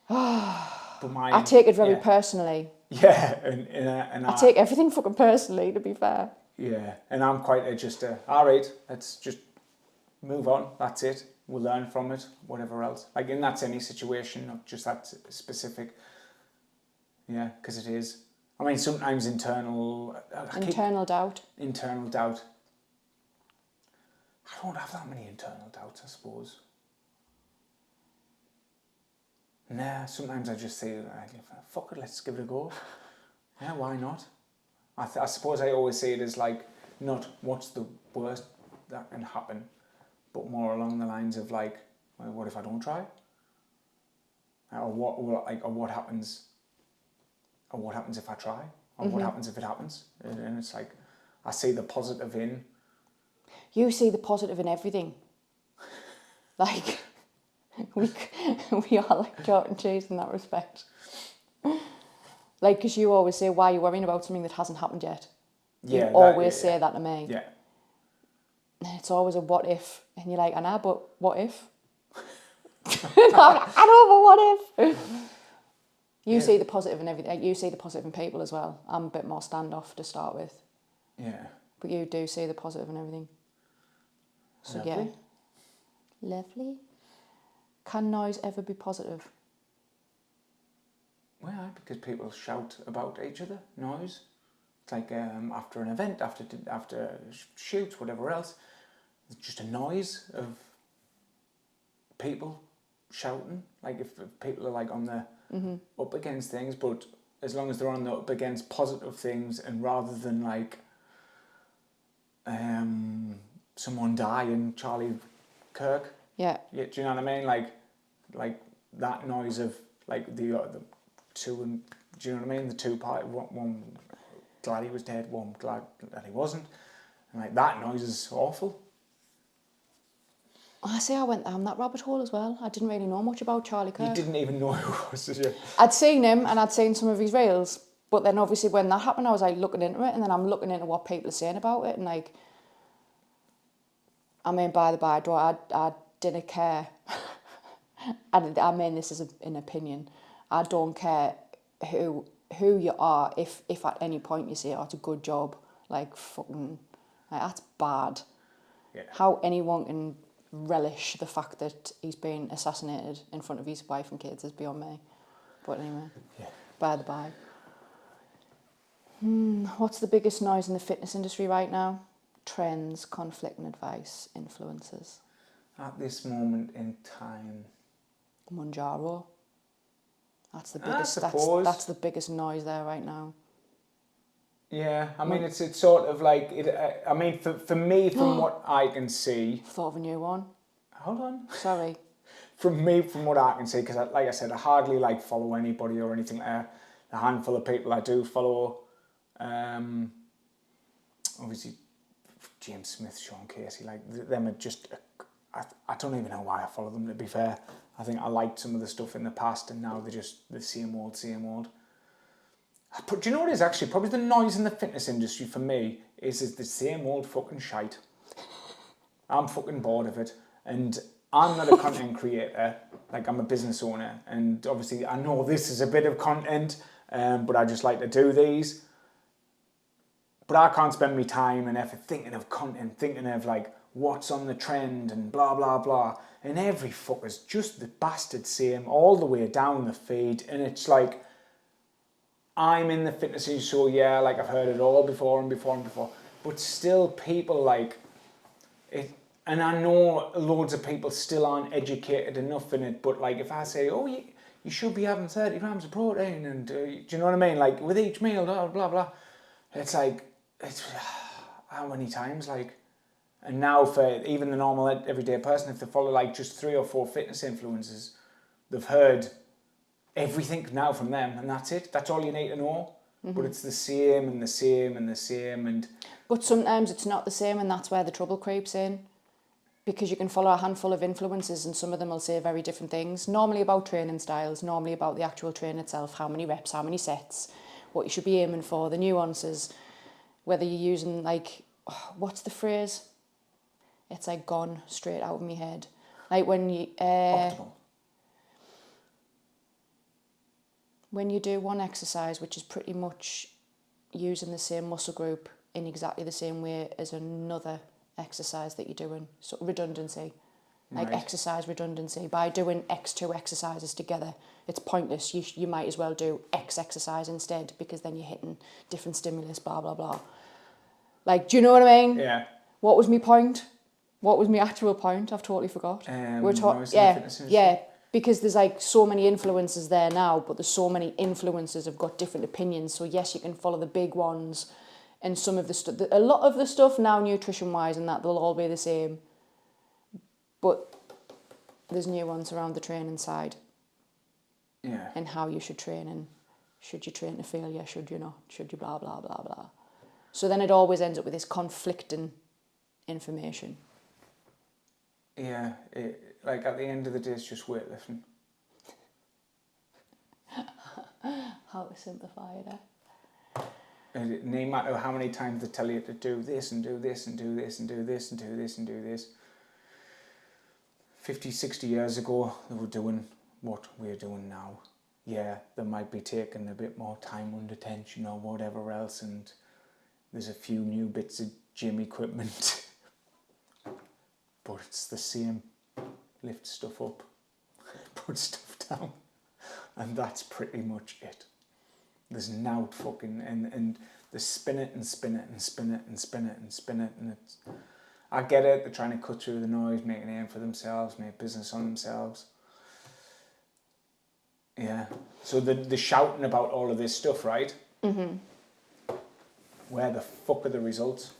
Speaker 1: But
Speaker 2: I take it very
Speaker 1: yeah.
Speaker 2: personally.
Speaker 1: Yeah, and
Speaker 2: I take everything fucking personally, to be fair.
Speaker 1: Yeah, and I'm quite just all right, let's just move on. That's it. We'll learn from it. Whatever else, like, and that's any situation, not just that specific. Yeah, because it is. I mean, sometimes internal
Speaker 2: Doubt.
Speaker 1: internal doubt. I don't have that many internal doubts, I suppose. Nah, sometimes I just say, fuck it, let's give it a go. Yeah, why not? I suppose I always say it as like, not what's the worst that can happen, but more along the lines of like, well, what if I don't try? Or what happens if I try? Or what happens if it happens? And it's like, I see the positive in.
Speaker 2: You see the positive in everything. Like, we are like chalk and cheese in that respect. Like, because you always say, why are you worrying about something that hasn't happened yet?
Speaker 1: Yeah,
Speaker 2: you always say that to me.
Speaker 1: Yeah.
Speaker 2: And it's always a what if. And you're like, I know, but what if? I know, but what if? You see the positive in everything. You see the positive in people as well. I'm a bit more standoff to start with.
Speaker 1: Yeah.
Speaker 2: But you do see the positive in everything. So
Speaker 1: Lovely.
Speaker 2: yeah. Lovely. Can noise ever be positive?
Speaker 1: Well, because people shout about each other, noise. It's like after an event, after shoots, whatever else, it's just a noise of people shouting. Like if people are like on the up against things, but as long as they're on the up against positive things, and rather than like someone dying, Charlie Kirk.
Speaker 2: Yeah.
Speaker 1: Yeah, do you know what I mean? Like that noise of like the two, and do you know what I mean? The two part, one glad he was dead, one glad that he wasn't, and like that noise is awful.
Speaker 2: I say I went down that rabbit hole as well. I didn't really know much about Charlie Kirk.
Speaker 1: You didn't even know who it was, did you?
Speaker 2: I'd seen him and I'd seen some of his reels, but then obviously when that happened, I was like looking into it, and then I'm looking into what people are saying about it, and like, I mean, by the by, I didn't care. I mean, this is an opinion. I don't care who you are. If at any point you say, "Oh, it's a good job," like fucking, like, that's bad.
Speaker 1: Yeah.
Speaker 2: How anyone can relish the fact that he's been assassinated in front of his wife and kids is beyond me. But anyway,
Speaker 1: Yeah.
Speaker 2: by the by. What's the biggest noise in the fitness industry right now? Trends, conflicting advice, influencers.
Speaker 1: At this moment in time,
Speaker 2: Monjaro. That's the
Speaker 1: I
Speaker 2: biggest.
Speaker 1: suppose.
Speaker 2: That's the biggest noise there right now.
Speaker 1: Yeah, I mean, it's sort of like it. I mean, for me, from what I can see.
Speaker 2: Thought of a new one.
Speaker 1: Hold on.
Speaker 2: Sorry.
Speaker 1: From what I can see, because like I said, I hardly like follow anybody or anything like that. The handful of people I do follow, obviously James Smith, Sean Casey, like them are just. I don't even know why I follow them. To be fair, I think I liked some of the stuff in the past, and now they're just the same old, same old. But do you know what it is actually? Probably the noise in the fitness industry for me is the same old fucking shite. I'm fucking bored of it. And I'm not a content creator. Like, I'm a business owner. And obviously I know this is a bit of content, but I just like to do these. But I can't spend my time and effort thinking of content, thinking of like what's on the trend and blah, blah, blah. And every fucker's just the bastard same all the way down the feed. And it's like, I'm in the fitness industry, so yeah, like I've heard it all before and before and before. But still people like it, and I know loads of people still aren't educated enough in it, but like if I say, oh, you should be having 30 grams of protein, and do you know what I mean? Like with each meal, blah, blah, blah. It's like, it's how many times, like, and now for even the normal everyday person, if they follow like just 3 or 4 fitness influencers, they've heard everything now from them, and that's it. That's all you need to know. but it's the same and the same and the same. And
Speaker 2: But sometimes it's not the same, and that's where the trouble creeps in. Because you can follow a handful of influencers and some of them will say very different things. Normally about training styles, normally about the actual training itself, how many reps, how many sets, what you should be aiming for, the nuances, whether you're using like, what's the phrase? It's like gone straight out of my head. Like
Speaker 1: optimal.
Speaker 2: when you do one exercise, which is pretty much using the same muscle group in exactly the same way as another exercise that you're doing, so redundancy, like
Speaker 1: Right.
Speaker 2: exercise redundancy. By doing X2 exercises together, it's pointless. You might as well do X exercise instead, because then you're hitting different stimulus, blah, blah, blah. Like, do you know what I mean?
Speaker 1: Yeah.
Speaker 2: What was my point? What was my actual point? I've totally forgot.
Speaker 1: We're talking fitness industry.
Speaker 2: Yeah, because there's like so many influencers there now, but there's so many influencers have got different opinions. So yes, you can follow the big ones, and some of the stuff, a lot of the stuff now, nutrition wise, and that they'll all be the same. But there's nuance around the training side.
Speaker 1: Yeah.
Speaker 2: And how you should train, and should you train to failure, should you not, should you blah blah blah blah. So then it always ends up with this conflicting information.
Speaker 1: Yeah. Like at the end of the day, it's just weightlifting.
Speaker 2: How to simplify it, eh?
Speaker 1: And no matter how many times they tell you to do this and do this and do this and do this and do this and do this. 50, 60 years ago, they were doing what we're doing now. Yeah, they might be taking a bit more time under tension or whatever else, and there's a few new bits of gym equipment. But it's the same. Lift stuff up, put stuff down, and that's pretty much it. There's now fucking, and they spin it and spin it and spin it and spin it and spin it, and it's, I get it, they're trying to cut through the noise, make a name for themselves, make business on themselves. Yeah. So the shouting about all of this stuff, right?
Speaker 2: Mm-hmm.
Speaker 1: Where the fuck are the results?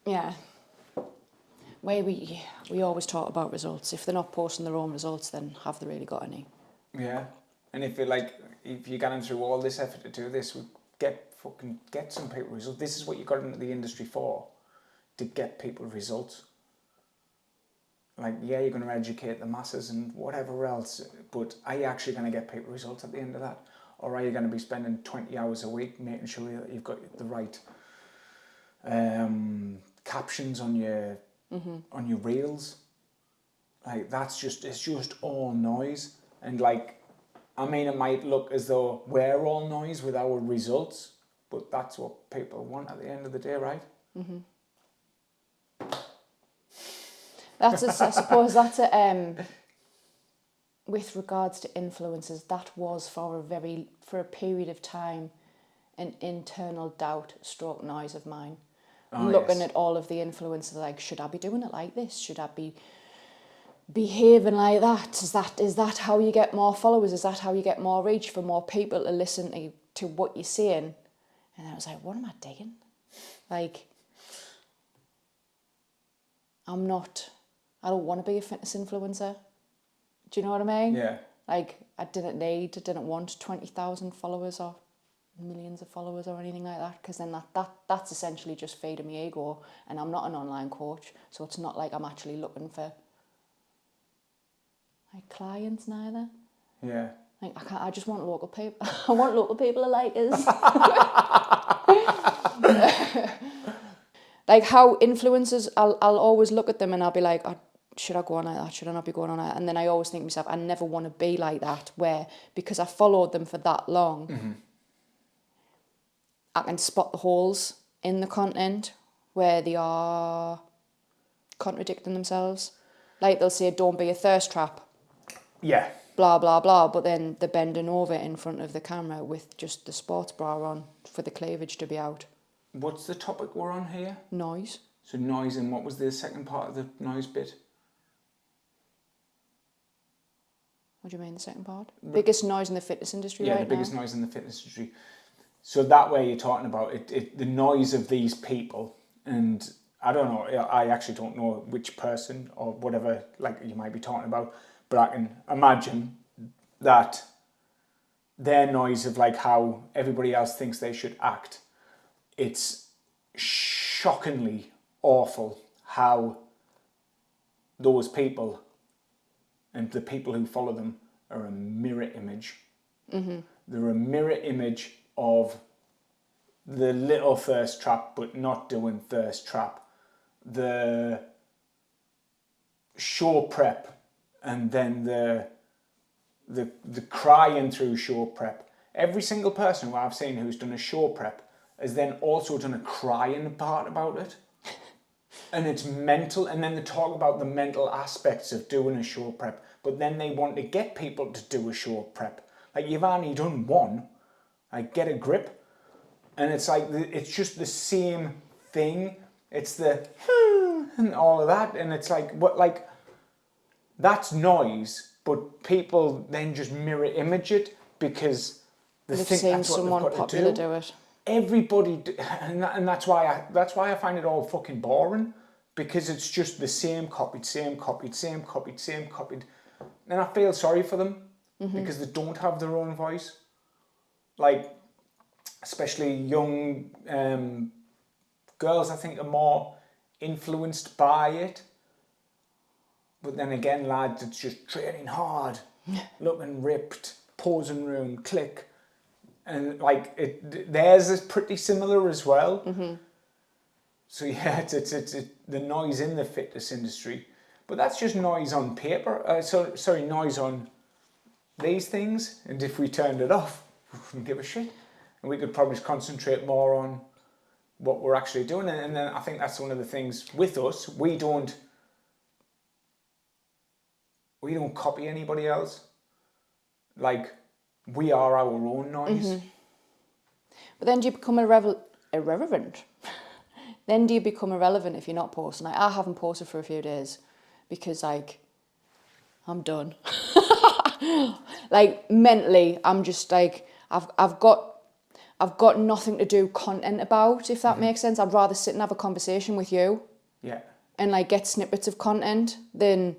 Speaker 2: Yeah. We always talk about results. If they're not posting their own results, then have they really got any?
Speaker 1: Yeah. And if you're going through all this effort to do this, get some people results. This is what you got into the industry for, to get people results. Like, yeah, you're going to educate the masses and whatever else, but are you actually going to get people results at the end of that? Or are you going to be spending 20 hours a week making sure that you've got the right captions on your reels? Like, it's just all noise. And like, I mean, it might look as though we're all noise with our results, but that's what people want at the end of the day, right?
Speaker 2: Mm-hmm. I suppose that's with regards to influencers, that was for a period of time an internal doubt stroke noise of mine. Looking at all of the influencers, like, should I be doing it like this? Should I be behaving like that? Is that how you get more followers? Is that how you get more reach, for more people to listen to what you're saying? And I was like, what am I digging? Like, I don't want to be a fitness influencer. Do you know what I mean?
Speaker 1: Yeah.
Speaker 2: Like, I didn't want 20,000 followers or millions of followers or anything like that, because then that's essentially just feeding my ego, and I'm not an online coach, so it's not like I'm actually looking for like clients neither.
Speaker 1: Yeah.
Speaker 2: Like, I just want local people. I want local people to like us. Like how influencers, I'll always look at them and I'll be like, should I go on like that? Should I not be going on like that? And then I always think to myself, I never want to be like that, where, because I followed them for that long, I can spot the holes in the content where they are contradicting themselves. Like, they'll say, don't be a thirst trap.
Speaker 1: Yeah.
Speaker 2: Blah, blah, blah. But then they're bending over in front of the camera with just the sports bra on for the cleavage to be out.
Speaker 1: What's the topic we're on here?
Speaker 2: Noise.
Speaker 1: So noise, and what was the second part of the noise bit?
Speaker 2: What do you mean, the second part? Biggest noise in the fitness industry right now?
Speaker 1: Yeah, the biggest noise in the fitness industry. So that way you're talking about the noise of these people, and I don't know, I actually don't know which person or whatever, like, you might be talking about, but I can imagine that their noise of like how everybody else thinks they should act, it's shockingly awful how those people and the people who follow them are a mirror image. They're a mirror image of the little thirst trap, but not doing thirst trap. The show prep, and then the crying through show prep. Every single person who I've seen who's done a show prep has then also done a crying part about it. And it's mental, and then they talk about the mental aspects of doing a show prep, but then they want to get people to do a show prep. Like, you've only done one, like, get a grip. And it's like, it's just the same thing. It's the, and all of that, and it's like, what, like, that's noise, but people then just mirror image it because they
Speaker 2: They've
Speaker 1: think
Speaker 2: seen
Speaker 1: that's what
Speaker 2: someone
Speaker 1: they've got
Speaker 2: popular
Speaker 1: to do.
Speaker 2: do it.
Speaker 1: Everybody, and that's why I find it all fucking boring, because it's just the same copied, and I feel sorry for them because they don't have their own voice. Like, especially young girls, I think, are more influenced by it. But then again, lads, it's just training hard, looking ripped, posing room, click. And like theirs is pretty similar as well. So yeah, it's the noise in the fitness industry, but that's just noise on paper. Sorry, noise on these things. And if we turned it off, we wouldn't give a shit, and we could probably concentrate more on what we're actually doing. And then I think that's one of the things with us. We don't copy anybody else. Like, we are our own noise.
Speaker 2: But then do you become irrelevant? Then do you become irrelevant if you're not posting? Like, I haven't posted for a few days because, like, I'm done. Like, mentally, I'm just like, I've got nothing to do content about, if that makes sense. I'd rather sit and have a conversation with you.
Speaker 1: Yeah.
Speaker 2: And like get snippets of content than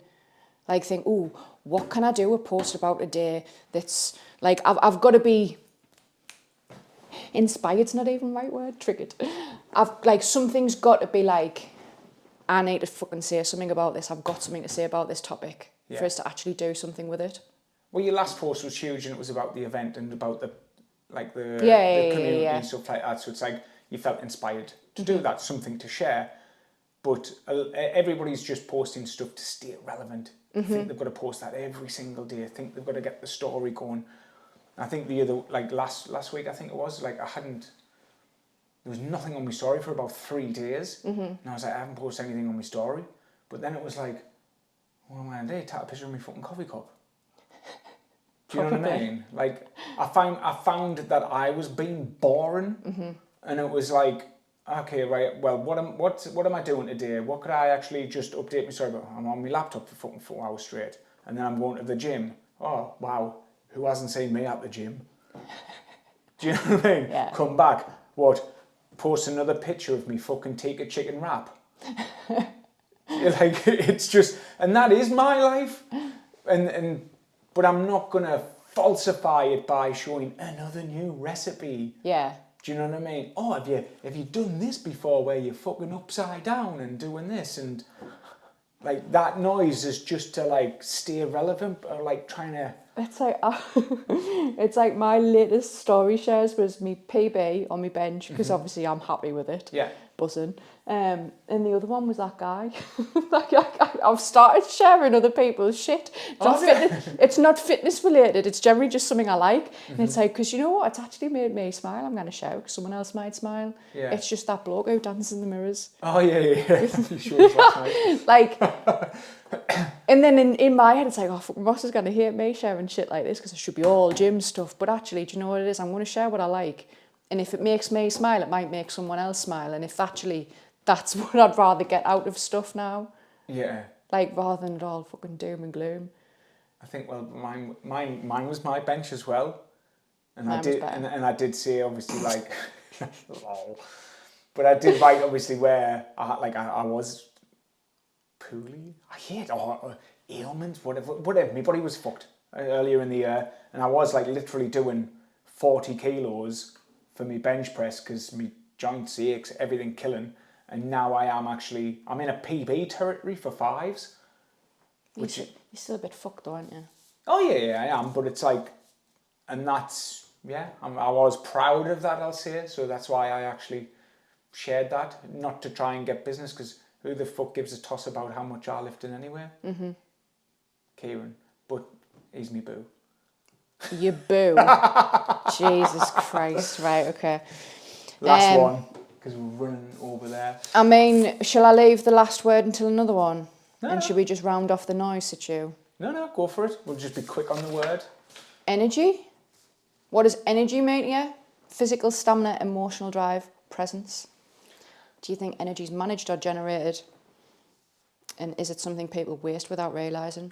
Speaker 2: like think, oh, what can I do a post about today that's like, I've got to be inspired's not even the right word, triggered. I've like, something's got to be like, I need to fucking say something about this. I've got something to say about this topic for us to actually do something with it.
Speaker 1: Well, your last post was huge, and it was about the event and about the
Speaker 2: Yeah,
Speaker 1: community
Speaker 2: yeah.
Speaker 1: and stuff like that. So it's like you felt inspired to do that, something to share. But everybody's just posting stuff to stay relevant. I think they've got to post that every single day. I think they've got to get the story going. I think the other, like last week, I think it was, like there was nothing on my story for about 3 days. And I was like, I haven't posted anything on my story. But then it was like, what am I going to do? Take a picture of my fucking coffee cup. Do you know what I mean? Like, I found that I was being boring, and it was like, okay, right. Well, what am I doing today? What could I actually just update my story about? I'm on my laptop for fucking 4 hours straight, and then I'm going to the gym. Oh wow, who hasn't seen me at the gym? Do you know what I mean?
Speaker 2: Yeah.
Speaker 1: Come back. What? Post another picture of me fucking take a chicken wrap. Like, it's just, and that is my life, but I'm not gonna falsify it by showing another new recipe.
Speaker 2: Yeah.
Speaker 1: Do you know what I mean? Oh, have you done this before, where you're fucking upside down and doing this, and like that noise is just to like stay relevant, or like trying to.
Speaker 2: It's like it's like my latest story shares was me PB on my bench because obviously I'm happy with it.
Speaker 1: Yeah.
Speaker 2: Buzzing. And the other one was that guy. I've started sharing other people's shit. It's not fitness related. It's generally just something I like. And it's like, because you know what? It's actually made me smile. I'm going to share because someone else might smile.
Speaker 1: Yeah.
Speaker 2: It's just that bloke who dances in the mirrors.
Speaker 1: Oh yeah. You showed us last night.
Speaker 2: Like, and then in my head, it's like, oh, fucking Ross is going to hate me sharing shit like this because it should be all gym stuff. But actually, do you know what it is? I'm going to share what I like. And if it makes me smile, it might make someone else smile. And if actually that's what I'd rather get out of stuff now.
Speaker 1: Yeah.
Speaker 2: Like, rather than it all fucking doom and gloom.
Speaker 1: I think, well, mine was my bench as well. And
Speaker 2: Mine
Speaker 1: I
Speaker 2: was
Speaker 1: did,
Speaker 2: better.
Speaker 1: and I did say, obviously, like, lol. But I did write, obviously, where I was poorly. I hate ailments, whatever. My body was fucked. earlier in the year, and I was like literally doing 40 kilos for me bench press because me joints aches, everything killing. And now I'm in a PB territory for fives.
Speaker 2: You're still a bit fucked though, aren't you?
Speaker 1: Oh yeah, I am. But it's like, and that's, yeah, I was proud of that, I'll say. So that's why I actually shared that. Not to try and get business, because who the fuck gives a toss about how much I lifting anyway? Mm-hmm. Kieran. But he's me boo.
Speaker 2: You boo. Jesus Christ. Right, okay.
Speaker 1: Last one, because we're running over there.
Speaker 2: I mean, shall I leave the last word until another one?
Speaker 1: No,
Speaker 2: And should we just round off the noise, Situ?
Speaker 1: No, go for it. We'll just be quick on the word.
Speaker 2: Energy? What does energy mean to you? Physical stamina, emotional drive, presence. Do you think energy is managed or generated? And is it something people waste without realising?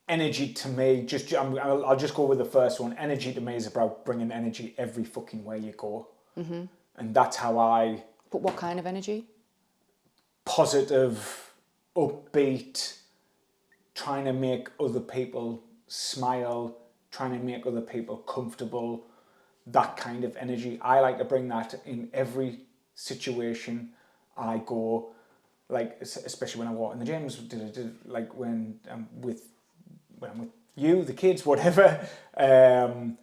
Speaker 1: Energy to me, I'll just go with the first one. Energy to me is about bringing energy every fucking way you go. Mm-hmm. And that's how I...
Speaker 2: But what kind of energy?
Speaker 1: Positive, upbeat, trying to make other people smile, trying to make other people comfortable, that kind of energy. I like to bring that in every situation I go, like, especially when I walk in the gyms, like when I'm with you, the kids, whatever, and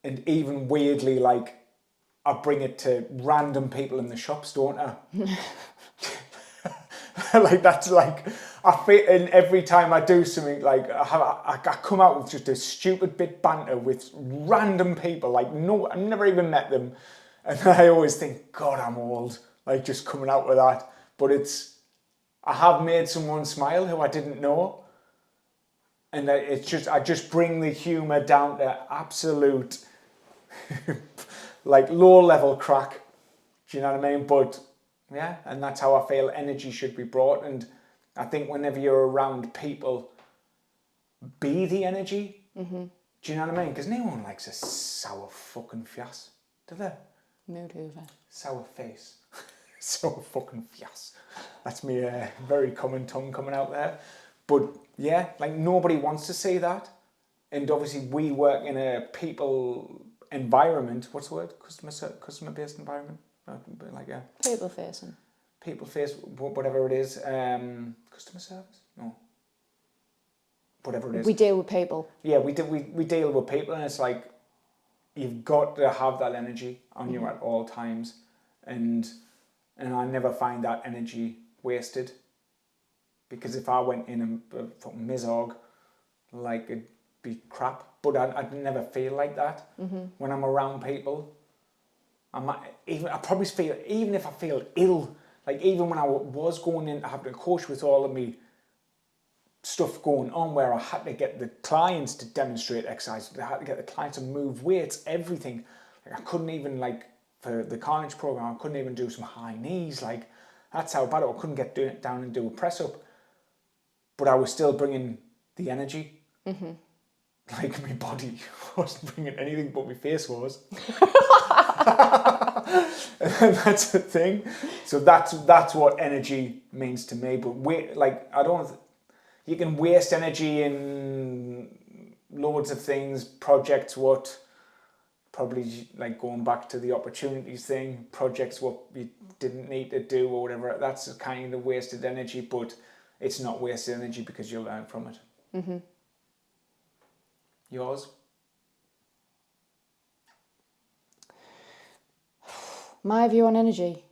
Speaker 1: even weirdly, like, I bring it to random people in the shops, don't I? Like, that's like, I feel, and every time I do something, like, I come out with just a stupid bit banter with random people, like, no, I've never even met them, and I always think, God, I'm old, like, just coming out with that. But I have made someone smile who I didn't know, and I just bring the humour down to absolute, like, low level crack. Do you know what I mean? But yeah, and that's how I feel energy should be brought. And I think whenever you're around people, be the energy. Mm-hmm. Do you know what I mean? Because no one likes a sour fucking fias, do they?
Speaker 2: Mood hoover.
Speaker 1: Sour face. Sour fucking fias. That's me very common tongue coming out there. But yeah, like, nobody wants to see that. And obviously we work in a people environment. What's the word? Customer-based environment? Like, yeah.
Speaker 2: People facing.
Speaker 1: People face, whatever it is. Customer service? No. Whatever it is.
Speaker 2: We deal with people.
Speaker 1: Yeah, we deal with people, and it's like, you've got to have that energy on you at all times. And I never find that energy wasted. Because if I went in and fucking mizzog, like, it'd be crap. But I'd never feel like that when I'm around people. I probably feel, even if I feel ill, like, even when I was going in, having a coach with all of me stuff going on, where I had to get the clients to demonstrate exercise, I had to get the clients to move weights, everything. Like, I couldn't even, like, for the carnage program, I couldn't even do some high knees. Like, that's how bad it was. I couldn't get down and do a press up. But I was still bringing the energy. Mm-hmm. Like, my body wasn't bringing anything, but my face was. And that's the thing. So that's what energy means to me. But you can waste energy in loads of things, projects, probably, like, going back to the opportunities thing, projects what you didn't need to do or whatever. That's kind of wasted energy, but it's not wasted energy because you'll learn from it. Mm-hmm. Yours?
Speaker 2: My view on energy?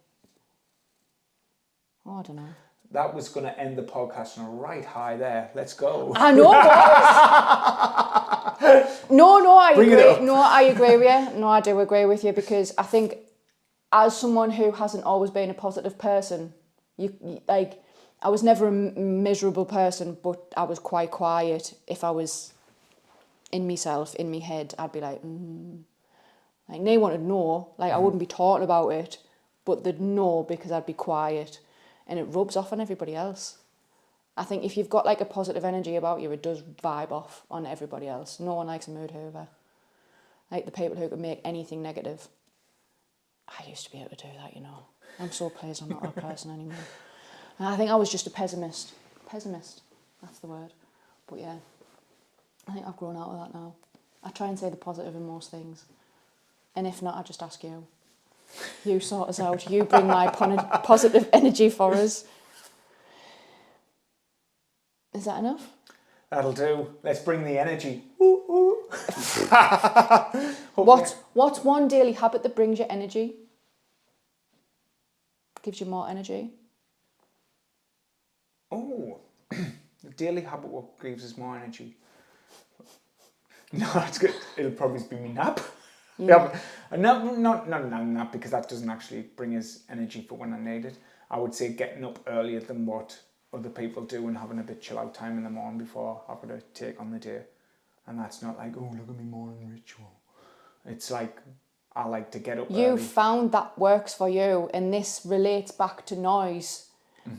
Speaker 2: Oh, I don't know.
Speaker 1: That was going to end the podcast on a right high there. Let's go.
Speaker 2: I know, boys. No, I agree. No, I agree with you. No, I do agree with you, because I think, as someone who hasn't always been a positive person, you like, I was never a miserable person, but I was quite quiet. If I was in myself, in my head, I'd be like, like, no one would know. Like, I wouldn't be talking about it, but they'd know because I'd be quiet, and it rubs off on everybody else. I think if you've got, like, a positive energy about you, it does vibe off on everybody else. No one likes a mood hoover. Like, the people who can make anything negative. I used to be able to do that, you know. I'm so pleased I'm not that person anymore. And I think I was just a pessimist. Pessimist, that's the word. But yeah, I think I've grown out of that now. I try and say the positive in most things. And if not, I just ask you. You sort us out. You bring my positive energy for us. Is that enough?
Speaker 1: That'll do. Let's bring the energy.
Speaker 2: What's one daily habit that brings you energy? Gives you more energy?
Speaker 1: Oh, the daily habit what gives us more energy. No, that's good. It'll probably be me nap.
Speaker 2: Yeah.
Speaker 1: Not nap because that doesn't actually bring us energy for when I need it. I would say getting up earlier than what other people do and having a bit chill out time in the morning before having to take on the day. And that's not like, oh, look at me morning ritual. It's like, I like to get up
Speaker 2: You
Speaker 1: early.
Speaker 2: found that works for you, and this relates back to noise.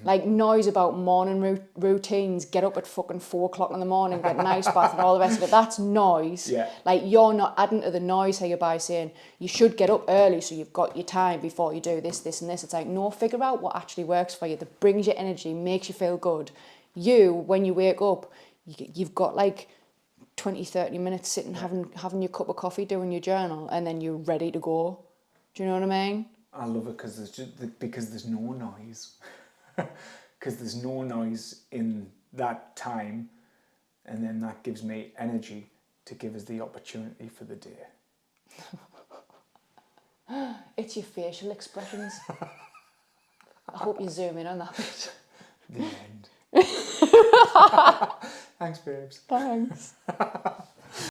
Speaker 2: Like noise about morning routines, get up at fucking 4 o'clock in the morning, get an ice bath and all the rest of it. That's noise.
Speaker 1: Yeah.
Speaker 2: Like you're not adding to the noise here by saying you should get up early so you've got your time before you do this, this and this. It's like, no, figure out what actually works for you, that brings you energy, makes you feel good. You, when you wake up, you've got like 20, 30 minutes sitting having your cup of coffee, doing your journal, and then you're ready to go. Do you know what I mean?
Speaker 1: I love it because there's no noise. Because there's no noise in that time, and then that gives me energy to give us the opportunity for the day.
Speaker 2: It's your facial expressions. I hope you zoom in on that bit.
Speaker 1: The end. Thanks, babes.
Speaker 2: Thanks.